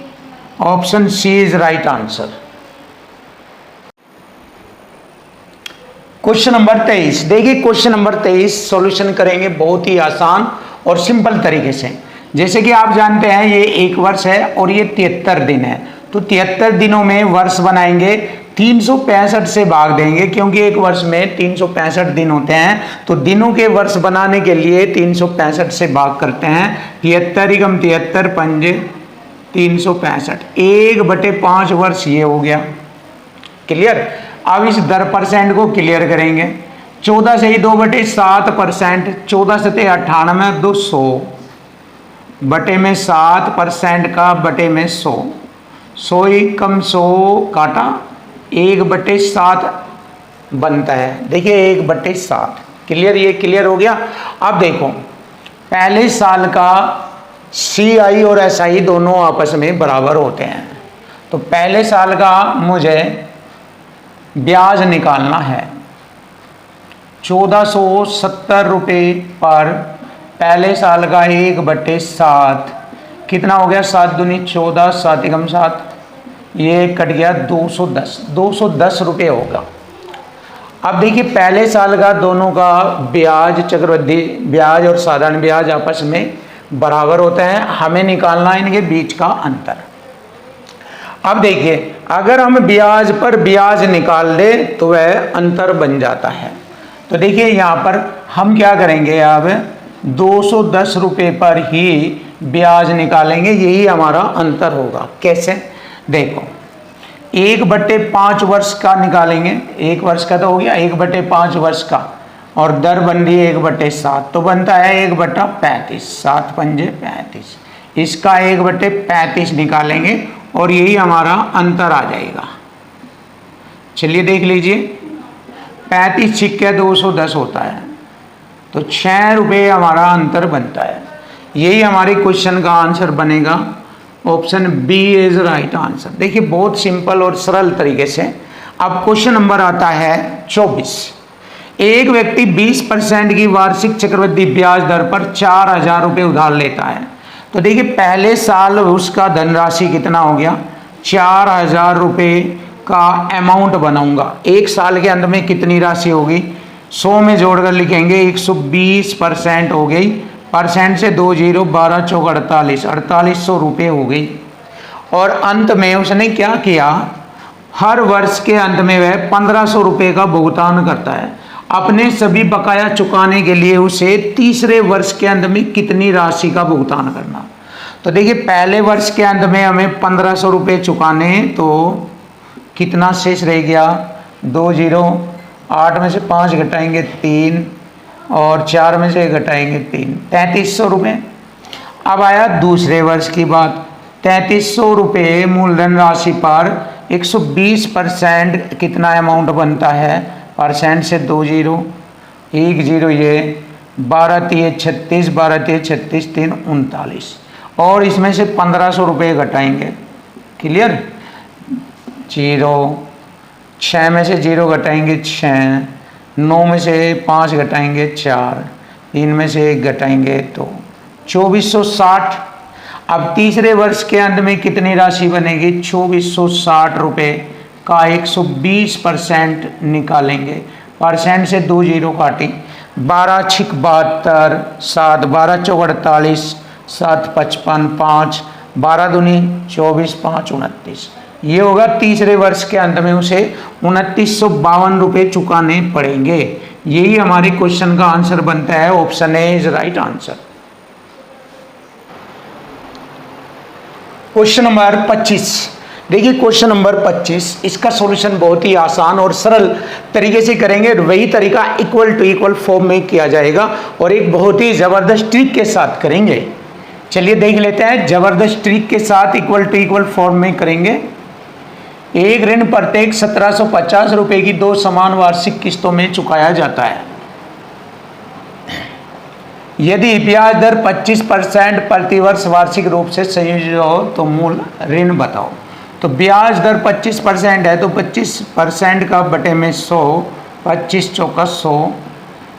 option C is right answer. Question number 23 देखिए, क्वेश्चन नंबर 23 सॉल्यूशन करेंगे बहुत ही आसान और सिंपल तरीके से। जैसे कि आप जानते हैं ये एक वर्ष है और ये 73 दिन है, तो 73 दिनों में वर्ष बनाएंगे, 365 से भाग देंगे क्योंकि एक वर्ष में 365 दिन होते हैं। तो दिनों के वर्ष बनाने के लिए 365 से भाग करते हैं। 73 × 73 पंजे 365, 1/5 वर्ष ये हो गया। क्लियर। अब इस दर परसेंट को क्लियर करेंगे। 14 से ही 2/7%, 14 से 98, 200 बटे में 7% का बटे में 100, 100 ही कम 100 काटा 1/7 बनता है। देखिए 1/7। क्लियर, ये क्लियर हो गया। अब देखो पहले साल का CI और SI दोनों आपस में बराबर होते हैं, तो पहले साल का मुझे ब्याज निकालना है 1470 रुपये पर पहले साल का 1/7 कितना हो गया, 7 दूनी 14, 7 एकम 7, ये कट गया 210 रुपये होगा। अब देखिए पहले साल का दोनों का ब्याज, चक्रवृद्धि ब्याज और साधारण ब्याज आपस में बराबर होते हैं, हमें निकालना है इनके बीच का अंतर। अब देखिए अगर हम ब्याज पर ब्याज निकाल दे तो वह अंतर बन जाता है। तो देखिए यहाँ पर हम क्या करेंगे, अब 210 रुपये पर ही ब्याज निकालेंगे, यही हमारा अंतर होगा। कैसे, देखो 1/5 वर्ष का निकालेंगे, 1 वर्ष का तो हो गया, 1/5 वर्ष का, और दर बन रही है 1/7, तो बनता है 1/35, 7 पंजे 35, इसका 1/35 निकालेंगे और यही हमारा अंतर आ जाएगा। चलिए देख लीजिए, 35 छिक्के 210 होता है, तो 6 रुपये हमारा अंतर बनता है। यही हमारे क्वेश्चन का आंसर बनेगा। Option B is right answer. देखिए बहुत सिंपल और सरल तरीके से। अब क्वेश्चन नंबर आता है 24। एक व्यक्ति 20% की वार्षिक चक्रवृद्धि ब्याज दर पर 4,000 रुपये उधार लेता है। तो देखिए पहले साल उसका धनराशि कितना हो गया, 4,000 रुपये का अमाउंट बनाऊंगा। एक साल के अंत में कितनी राशि होगी, 100 में जोड़कर लिखेंगे 120% हो गई, परसेंट से 2 0, 12 चौक 48, 4800 रुपये हो गई। और अंत में उसने क्या किया, हर वर्ष के अंत में वह 1500 रुपये का भुगतान करता है। अपने सभी बकाया चुकाने के लिए उसे तीसरे वर्ष के अंत में कितनी राशि का भुगतान करना। तो देखिए पहले वर्ष के अंत में हमें 1500 रुपये चुकाने हैं, तो कितना शेष रह गया, 2 0, 8 में से 5 घटाएंगे 3 और 4 में से घटाएंगे 3, 3300 रुपये। अब आया दूसरे वर्ष की बात, 3300 रुपये मूलधन राशि पर 120% कितना अमाउंट बनता है, परसेंट से 2 0, 1 0, ये 12 3 36, 12 3 36, 3 39, और इसमें से 1500 रुपये घटाएंगे। क्लियर, 0, 6 में से 0 घटाएंगे 6, 9 में से 5 घटाएंगे 4, 3 में से 1 घटाएंगे तो 2460। अब तीसरे वर्ष के अंत में कितनी राशि बनेगी, 2460 रुपये का 120% निकालेंगे, परसेंट से 2 0 काटी, 12 6 72, 7 12 चौक 48, 7 55, 5 12 दूनी 24, 5 29। ये होगा तीसरे वर्ष के अंत में उसे 2952 रुपये चुकाने पड़ेंगे। यही हमारे क्वेश्चन का आंसर बनता है। Option A is right answer. Question number 25। देखिए क्वेश्चन नंबर 25, इसका सॉल्यूशन बहुत ही आसान और सरल तरीके से करेंगे। वही तरीका इक्वल टू इक्वल फॉर्म में किया जाएगा और एक बहुत ही जबरदस्त ट्रिक के साथ करेंगे। चलिए देख लेते हैं। जबरदस्त ट्रिक के साथ इक्वल टू इक्वल फॉर्म में करेंगे। एक ऋण प्रत्येक 1750 रुपए की 2 समान वार्षिक किस्तों में चुकाया जाता है। यदि ब्याज दर 25% प्रतिवर्ष वार्षिक रूप से संयोजित हो तो मूल ऋण बताओ। तो ब्याज दर 25% है तो 25% का बटे में 100, 25 चौका 100,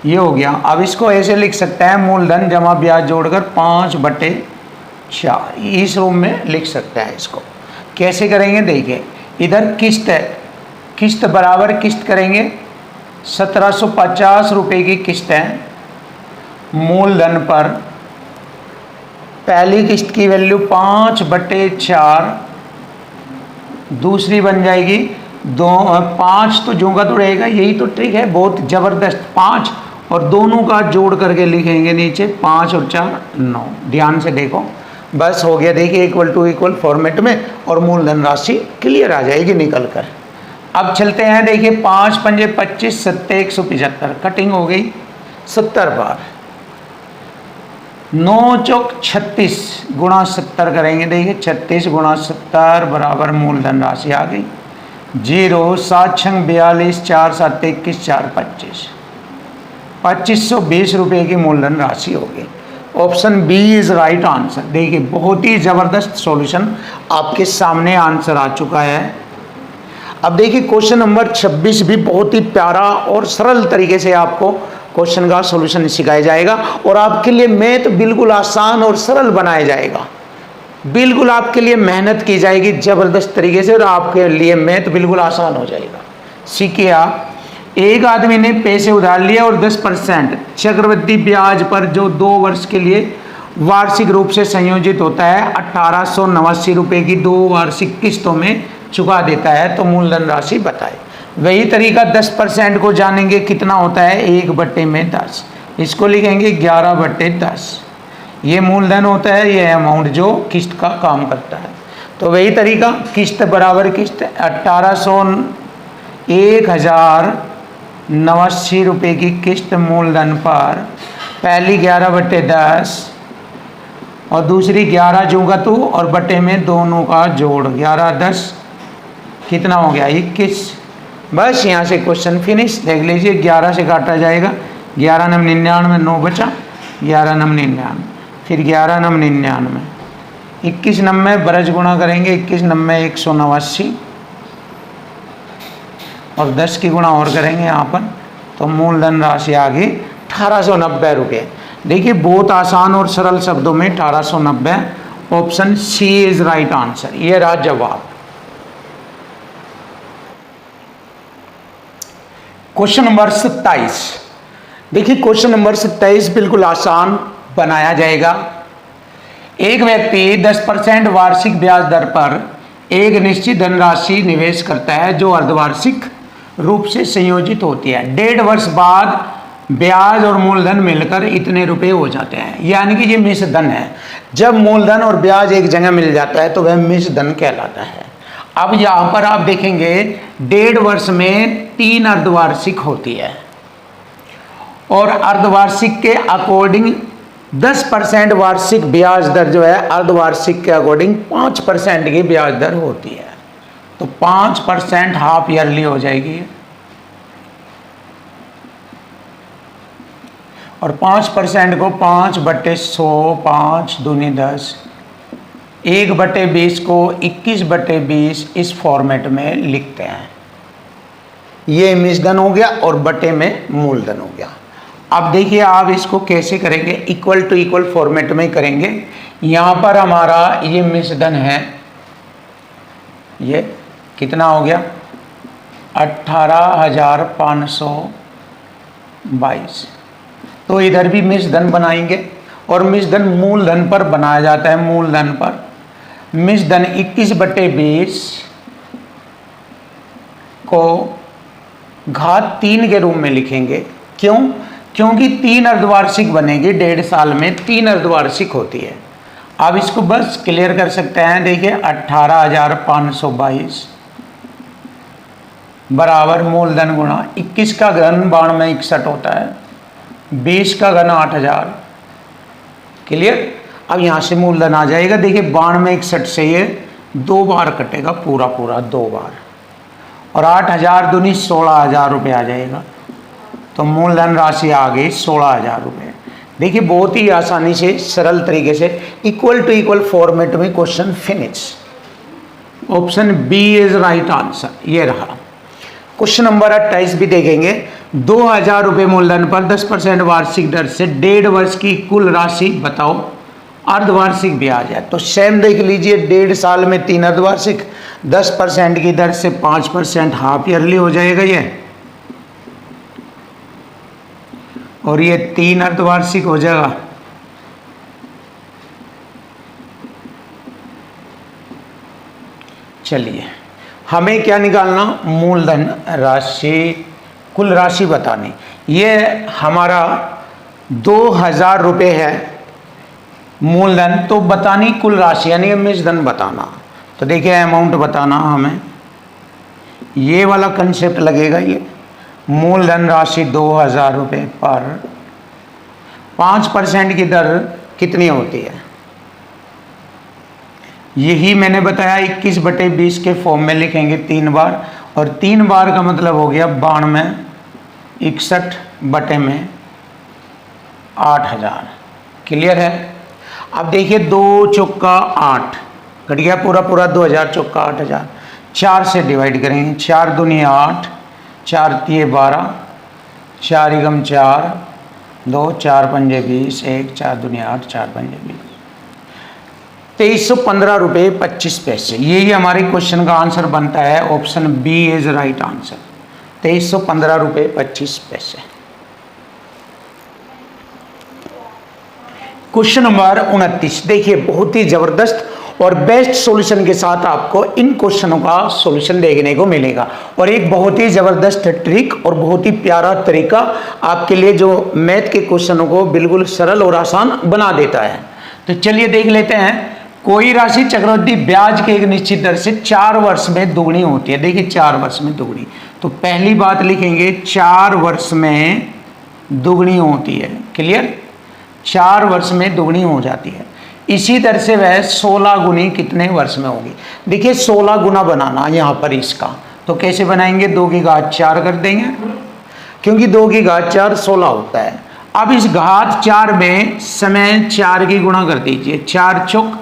ये हो गया। अब इसको ऐसे लिख सकते हैं, मूलधन जमा ब्याज जोड़कर 5/4 इस रूप में लिख सकते हैं। इसको कैसे करेंगे देखिए, इधर किस्त है, किस्त बराबर किस्त करेंगे। 1750 रुपये की किस्त है। मूलधन पर पहली किस्त की वैल्यू 5/4, दूसरी बन जाएगी 5 तो जोगा तो रहेगा, यही तो ट्रिक है बहुत ज़बरदस्त। 5 और दोनों का जोड़ करके लिखेंगे नीचे 5 और 4 9। ध्यान से देखो, बस हो गया। देखिए इक्वल टू इक्वल फॉर्मेट में और मूलधन राशि क्लियर आ जाएगी निकल कर। अब चलते हैं। देखिए 5 पंजे 25, 7 175, कटिंग हो गई 70 बार। 9 चौक 36 गुणा 70 करेंगे। देखिए 36 गुणा 70 बराबर मूलधन राशि आ गई 0। 7 छंग 42, 4 7 21, 4 25, 2520 रुपये की मूलधन राशि होगी। Option B is right answer. देखिए बहुत ही ज़बरदस्त सॉल्यूशन आपके सामने आंसर आ चुका है। अब देखिए क्वेश्चन नंबर 26 भी बहुत ही प्यारा और सरल तरीके से आपको क्वेश्चन का सॉल्यूशन सिखाया जाएगा और आपके लिए मैथ बिल्कुल आसान और सरल बनाया जाएगा। बिल्कुल आपके लिए मेहनत की जाएगी ज़बरदस्त तरीके से और आपके लिए मैथ बिल्कुल आसान हो जाएगा। सीखिए आप। एक आदमी ने पैसे उधार लिए और 10% चक्रवृद्धि ब्याज पर जो 2 वर्ष के लिए वार्षिक रूप से संयोजित होता है 1889 रुपये की 2 वार्षिक किस्तों में चुका देता है तो मूलधन राशि बताए। वही तरीका 10% को जानेंगे कितना होता है 1/10। इसको लिखेंगे 11/10। ये मूलधन होता है, ये अमाउंट जो किस्त का काम करता है। तो वही तरीका किस्त बराबर किस्त 1089 रुपये की किस्त मूलधन पर पहली 11/10 और दूसरी 11 जोगा तो और बटे में दोनों का जोड़ 11 10 कितना हो गया 21। बस यहाँ से क्वेश्चन फिनिश। देख लीजिए 11 से काटा जाएगा 11 नम 99, 9 बचा 11 नम 99, फिर 11 नम 99, 21 नम में बरज गुणा करेंगे 21 नम में 189 और 10 की गुणा और करेंगे यहाँ पर तो मूलधन राशि आ गई 1890 रुपये। देखिए बहुत आसान और सरल शब्दों में 1890। Option C is right answer. ये रहा जवाब। Question number 27। देखिए क्वेश्चन नंबर 27 बिल्कुल आसान बनाया जाएगा। एक व्यक्ति 10% वार्षिक ब्याज दर पर एक निश्चित धनराशि निवेश करता है जो अर्धवार्षिक रूप से संयोजित होती है। 1.5 वर्ष बाद ब्याज और मूलधन मिलकर इतने रुपए हो जाते हैं, यानी कि ये मिश्र धन है। जब मूलधन और ब्याज एक जगह मिल जाता है तो वह मिश्र धन कहलाता है। अब यहाँ पर आप देखेंगे 1.5 वर्ष में 3 अर्धवार्षिक होती है और अर्धवार्षिक के अकॉर्डिंग 10% वार्षिक ब्याज दर जो है अर्धवार्षिक के अकॉर्डिंग 5% की ब्याज दर होती है। तो 5% हाफ ईयरली हो जाएगी और 5% को 5/100, 5 दूनी 10, 1/20 को 21/20 इस फॉर्मेट में लिखते हैं। ये मिश्रधन हो गया और बटे में मूलधन हो गया। अब देखिए आप इसको कैसे करेंगे, इक्वल टू इक्वल फॉर्मेट में करेंगे। यहाँ पर हमारा ये मिश्रधन है, ये कितना हो गया 18,522। तो इधर भी मिश्रधन बनाएंगे और मिश्रधन मूलधन पर बनाया जाता है। मूलधन पर मिश्र धन 21/20 को घात 3 के रूप में लिखेंगे। क्यों? क्योंकि 3 अर्धवार्षिक बनेगी, 1.5 साल में 3 अर्धवार्षिक होती है। अब इसको बस क्लियर कर सकते हैं। देखिए 18,522 बराबर मूलधन गुणा 21 का घन 9261 होता है, 20 का घन 8000। क्लियर? अब यहाँ से मूलधन आ जाएगा। देखिए 9261 से ये 2 बार कटेगा, पूरा 2 बार, और 8000 दूनी 16,000 रुपये आ जाएगा। तो मूलधन राशि आ गई 16,000 रुपये। देखिए बहुत ही आसानी से, सरल तरीके से इक्वल टू इक्वल फॉर्मेट में question finish. Option B is right answer. ये रहा। क्वेश्चन नंबर 28 भी देखेंगे। 2,000 रुपये मूलधन पर 10% वार्षिक दर से 1.5 वर्ष की कुल राशि बताओ, अर्धवार्षिक ब्याज है। तो सेम देख लीजिए, 1.5 साल में 3 अर्धवार्षिक, 10% की दर से 5% हाफ ईयरली हो जाएगा ये, और ये 3 अर्धवार्षिक हो जाएगा। चलिए हमें क्या निकालना? मूलधन राशि, कुल राशि बतानी। ये हमारा 2,000 रुपये है मूलधन, तो बतानी कुल राशि यानी मिश्र धन बताना। तो देखिए अमाउंट बताना हमें, ये वाला कंसेप्ट लगेगा। ये मूलधन राशि 2,000 रुपये पर 5% की दर कितनी होती है? यही मैंने बताया 21/20 के फॉर्म में लिखेंगे 3 बार, और 3 बार का मतलब हो गया 92/61/8,000। क्लियर है? अब देखिए 2 चौका 8 घट गया, पूरा 2,000 चौका 8,000। 4 से डिवाइड करेंगे, 4 दूनी 8, 4 तिये 12, 4 एकम 4, 2 4 पंजे 20, 1 4 दूनी 8, 4 पंजे 20, 2315 रुपये 25 पैसे। यही हमारे क्वेश्चन का आंसर बनता है। Option B is right answer, 2315 रुपये 25 पैसे। क्वेश्चन नंबर 29 देखिए, बहुत ही जबरदस्त और बेस्ट सॉल्यूशन के साथ आपको इन क्वेश्चनों का सॉल्यूशन देखने को मिलेगा, और एक बहुत ही जबरदस्त ट्रिक और बहुत ही प्यारा तरीका आपके लिए जो मैथ के क्वेश्चनों को बिल्कुल सरल और आसान बना देता है। तो चलिए देख लेते हैं। कोई राशि चक्रवृद्धि ब्याज के एक निश्चित दर से 4 वर्ष में दुगनी होती है। देखिए 4 वर्ष में दुगनी, तो पहली बात लिखेंगे 4 वर्ष में दुगनी होती है। क्लियर? 4 वर्ष में दुगनी हो जाती है। इसी तरह से वह 16 गुनी कितने वर्ष में होगी? देखिए 16 गुना बनाना यहाँ पर इसका, तो कैसे बनाएंगे? 2 की घात 4 कर देंगे, क्योंकि 2 की घात 4 16 होता है। अब इस घात 4 में समय 4 की गुणा कर दीजिए, 4 चौक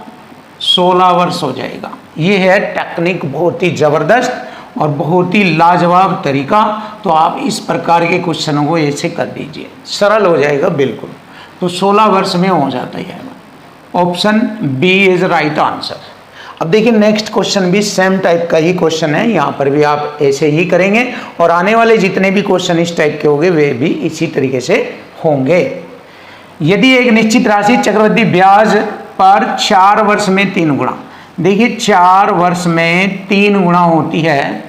16 वर्ष हो जाएगा। ये है टेक्निक, बहुत ही ज़बरदस्त और बहुत ही लाजवाब तरीका। तो आप इस प्रकार के क्वेश्चनों को ऐसे कर दीजिए, सरल हो जाएगा बिल्कुल। तो 16 वर्ष में हो जाता है। Option B is right answer. अब देखिए नेक्स्ट क्वेश्चन भी सेम टाइप का ही क्वेश्चन है। यहाँ पर भी आप ऐसे ही करेंगे, और आने वाले जितने भी क्वेश्चन इस टाइप के होंगे वे भी इसी तरीके से होंगे। यदि एक निश्चित राशि चक्रवृद्धि ब्याज पर 4 वर्ष में 3 गुना, देखिए 4 वर्ष में 3 गुना होती है,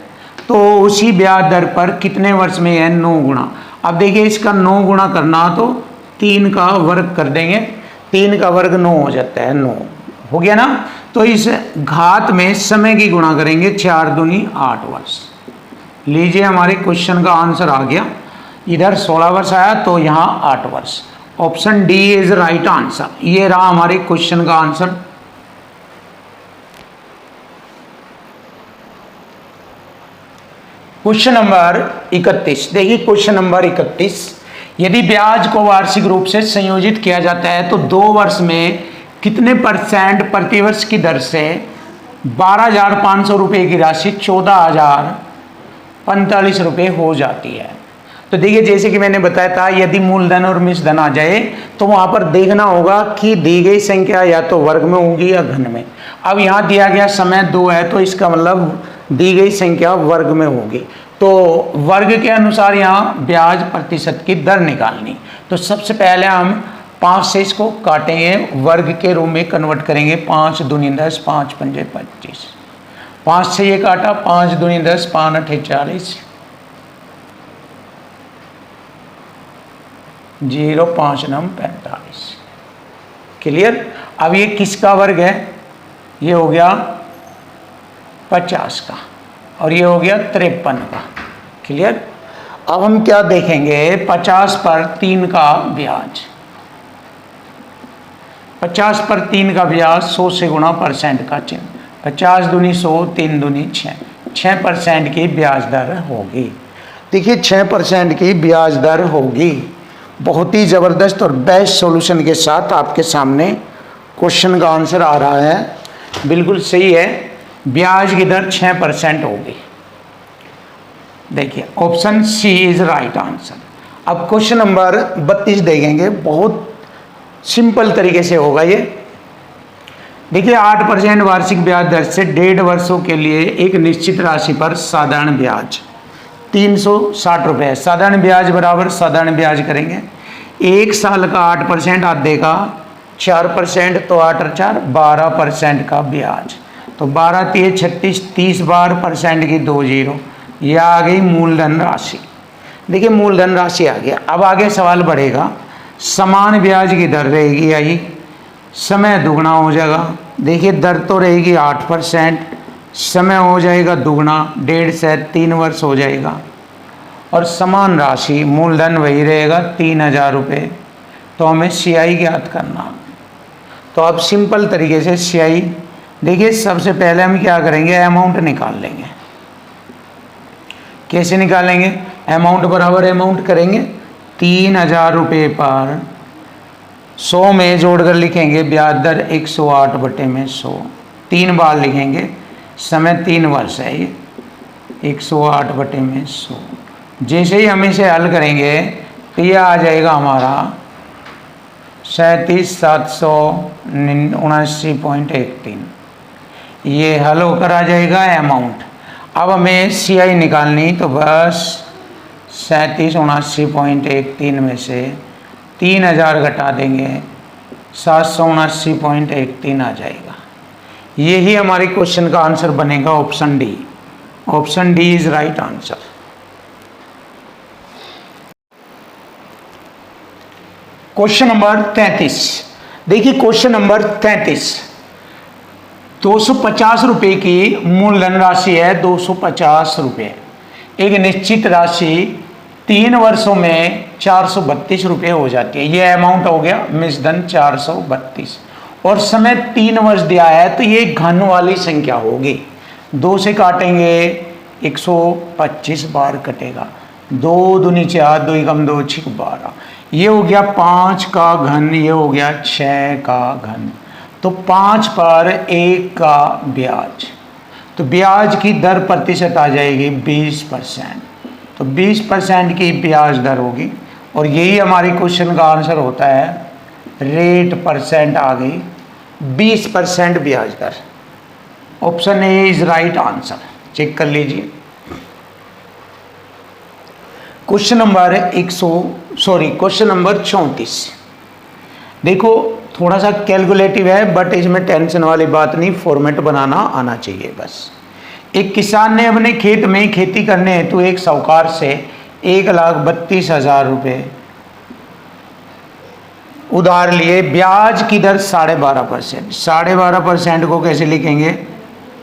तो उसी ब्याज दर पर कितने वर्ष में है? 9 गुना। अब देखिए इसका 9 गुना करना, तो 3 का वर्ग कर देंगे, 3 का वर्ग 9 हो जाता है, 9 हो गया ना। तो इस घात में समय की गुणा करेंगे, 4 दूनी 8 वर्ष। लीजिए हमारे क्वेश्चन का आंसर आ गया। इधर 16 वर्ष आया तो यहाँ 8 वर्ष। Option D is right answer. ये रहा हमारे क्वेश्चन का आंसर। क्वेश्चन नंबर 31 देखिए, क्वेश्चन नंबर 31, यदि ब्याज को वार्षिक रूप से संयोजित किया जाता है तो 2 वर्ष में कितने % प्रतिवर्ष की दर से 12,500 रुपये की राशि 14,045 रुपये हो जाती है? तो देखिए जैसे कि मैंने बताया था, यदि मूलधन और मिश्र धन आ जाए तो वहाँ पर देखना होगा कि दी गई संख्या या तो वर्ग में होगी या घन में। अब यहाँ दिया गया समय 2 है, तो इसका मतलब दी गई संख्या वर्ग में होगी। तो वर्ग के अनुसार यहाँ ब्याज प्रतिशत की दर निकालनी। तो सबसे पहले हम 5 से इसको काटेंगे, वर्ग के रूप में कन्वर्ट करेंगे। 5 दूनी 10, 5 पंजे 25। 5 से ये काटा, 5 दूनी 10, 5 अठे 40, 0 5 9 45। क्लियर। अब ये किसका वर्ग है? ये हो गया 50 का और ये हो गया 53 का। क्लियर। अब हम क्या देखेंगे? 50 पर 3 का ब्याज, 50 पर 3 का ब्याज 100 से गुणा परसेंट का चिन्ह। 50 दूनी 100, 3 दूनी 6, 6% की ब्याज दर होगी। देखिए 6% की ब्याज दर होगी। बहुत ही ज़बरदस्त और बेस्ट सॉल्यूशन के साथ आपके सामने क्वेश्चन का आंसर आ रहा है। बिल्कुल सही है, ब्याज की दर 6% होगी। देखिए option C is right answer. अब क्वेश्चन नंबर 32 देखेंगे, बहुत सिंपल तरीके से होगा ये। देखिए 8% वार्षिक ब्याज दर से 1.5 वर्षों के लिए एक निश्चित राशि पर साधारण ब्याज 360 रुपये। साधारण ब्याज बराबर साधारण ब्याज करेंगे। 1 साल का 8%, आधे का 4%, तो 8 और 4 12% का ब्याज। तो 12 3 36, 30 बार परसेंट की 2 जीरो। यह आ गई मूलधन राशि। देखिए मूलधन राशि आ गया। अब आगे सवाल बढ़ेगा, समान ब्याज की दर रहेगी आई, समय दुगना हो जाएगा। देखिए दर तो रहेगी 8%, समय हो जाएगा दुगना, 1.5 से 3 वर्ष हो जाएगा। और समान राशि मूलधन वही रहेगा 3000 रुपये। तो हमें CI ज्ञात करना। तो अब सिंपल तरीके से CI, देखिए सबसे पहले हम क्या करेंगे? अमाउंट निकाल लेंगे। कैसे निकालेंगे? अमाउंट बराबर अमाउंट करेंगे। 3000 रुपये पर 100 में जोड़कर लिखेंगे ब्याज दर 108/100, 3 बार लिखेंगे। समय 3 वर्ष है ये, 108/100। जैसे ही हम इसे हल करेंगे तो यह आ जाएगा हमारा 37,779.13। ये हल होकर आ जाएगा अमाउंट। अब हमें CI निकालनी, तो बस 3779.13 में से 3000 घटा देंगे, 779.13 आ जाएगा। यही हमारे क्वेश्चन का आंसर बनेगा, option D. Option D is right answer. Question number 33। देखिए क्वेश्चन नंबर 33, 250 रुपये की मूलधन राशि है, 250 रुपये। एक निश्चित राशि 3 वर्षों में 432 रुपये हो जाती है। ये अमाउंट हो गया मिसधन 432, और समय 3 वर्ष दिया है, तो ये घन वाली संख्या होगी। 2 से काटेंगे 125 बार कटेगा। 2 दूनी 4, 2 कम 2 6 12। ये हो गया 5 का घन, ये हो गया 6 का घन। तो 5 पर 1 का ब्याज, तो ब्याज की दर प्रतिशत आ जाएगी 20%। तो 20% की ब्याज दर होगी, और यही हमारे क्वेश्चन का आंसर होता है। रेट परसेंट आ गई, 20% ब्याज दर। Option A is right answer. Check कर लीजिए। Question number question number 34। देखो थोड़ा सा कैलकुलेटिव है, बट इसमें टेंशन वाली बात नहीं, फॉर्मेट बनाना आना चाहिए बस। एक किसान ने अपने खेत में खेती करने हेतु एक साहूकार से 1,32,000 रुपये उधार लिए। ब्याज की दर 12.5%। 12.5% को कैसे लिखेंगे?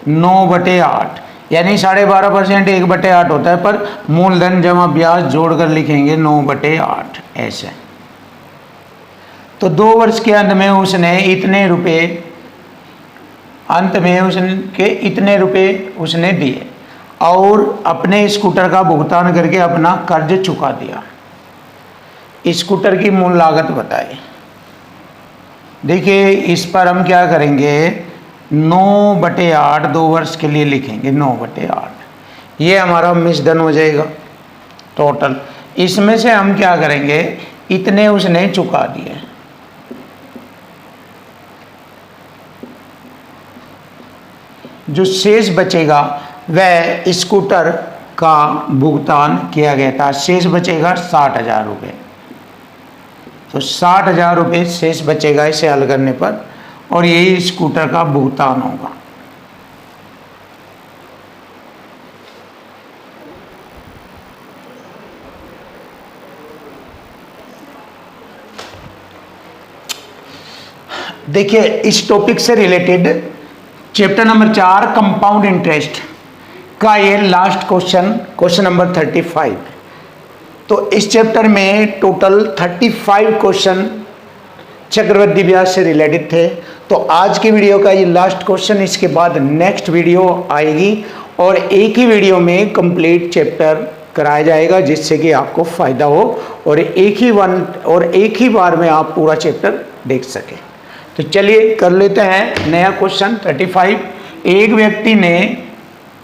9/8, यानी 12.5% 1/8 होता है, पर मूलधन जमा ब्याज जोड़कर लिखेंगे 9/8 ऐसे। तो 2 वर्ष के अंत में उसने इतने रुपए, इतने रुपए उसने दिए और अपने स्कूटर का भुगतान करके अपना कर्ज चुका दिया। स्कूटर की मूल लागत बताए। देखिए इस पर हम क्या करेंगे? 9/8 2 वर्ष के लिए लिखेंगे 9/8। ये हमारा मिसधन हो जाएगा टोटल। इसमें से हम क्या करेंगे? इतने उसने चुका दिए, जो शेष बचेगा वह स्कूटर का भुगतान किया गया था। शेष बचेगा 60,000 रुपये। तो 60,000 रुपये शेष बचेगा इसे हल करने पर, और यही स्कूटर का भुगतान होगा। देखिए इस टॉपिक से related chapter number 4 compound interest का ये लास्ट क्वेश्चन नंबर 35। तो इस चैप्टर में टोटल 35 क्वेश्चन चक्रवृद्धि ब्याज से रिलेटेड थे। तो आज की वीडियो का ये लास्ट क्वेश्चन, इसके बाद नेक्स्ट वीडियो आएगी और एक ही वीडियो में कंप्लीट चैप्टर कराया जाएगा, जिससे कि आपको फायदा हो और एक ही बार में आप पूरा चैप्टर देख सकें। तो चलिए कर लेते हैं नया क्वेश्चन 35। एक व्यक्ति ने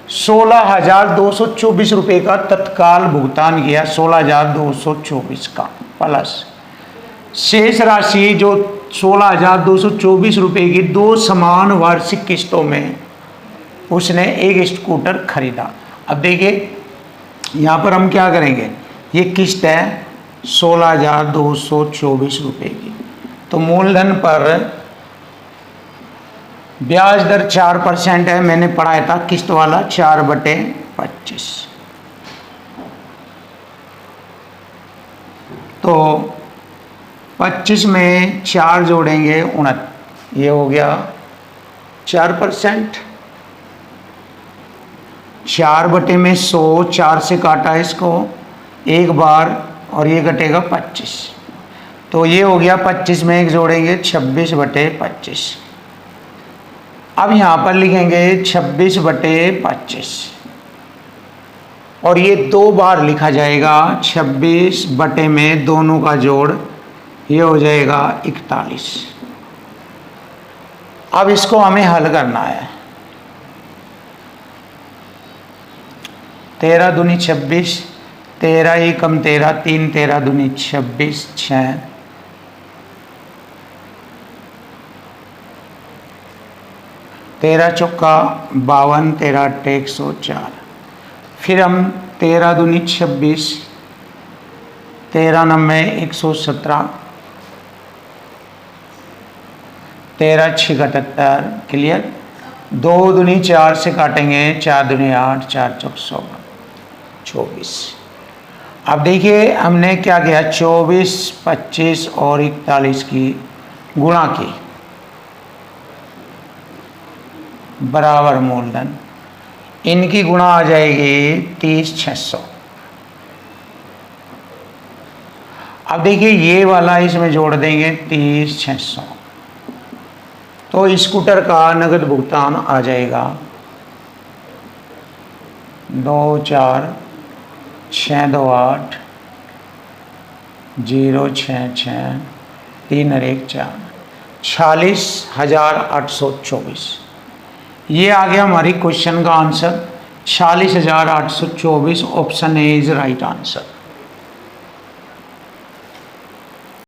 16,224 रुपये का तत्काल भुगतान किया, 16,224 का प्लस शेष राशि जो 16,224 रुपये की 2 समान वार्षिक किस्तों में उसने एक स्कूटर खरीदा। अब देखिए यहाँ पर हम क्या करेंगे, ये किस्त है 16,224 रुपये की, तो मूलधन पर ब्याज दर 4% है, मैंने पढ़ाया था किस्त वाला 4/25। तो 25 में 4 जोड़ेंगे 29, ये हो गया 4%। 4/100, 4 से काटा इसको एक बार और ये घटेगा 25, तो ये हो गया 25 में 1 जोड़ेंगे 26/25। अब यहाँ पर लिखेंगे 26/25 और ये 2 बार लिखा जाएगा। 26 बटे में दोनों का जोड़, ये हो जाएगा 41। अब इसको हमें हल करना है। 13 दूनी 26, 13 एकम 13, 3 13 दूनी 26, 6 13 चौका 52, 13 अट्ठे 104। फिर हम 13 दूनी 26, 13 नब्बे 117, 13 6 78। क्लियर। 2 दूनी 4 से काटेंगे, 4 दूनी 8, 4 चौक 16, 24। अब देखिए हमने क्या किया, 24, 25 और 41 की गुणा की बराबर मूलधन, इनकी गुणा आ जाएगी 30,600। अब देखिए ये वाला इसमें जोड़ देंगे 30,600, तो स्कूटर का नगद भुगतान आ जाएगा 24,628 066 314 46,824। ये आ गया हमारी क्वेश्चन का answer 46,824। Option A is right answer.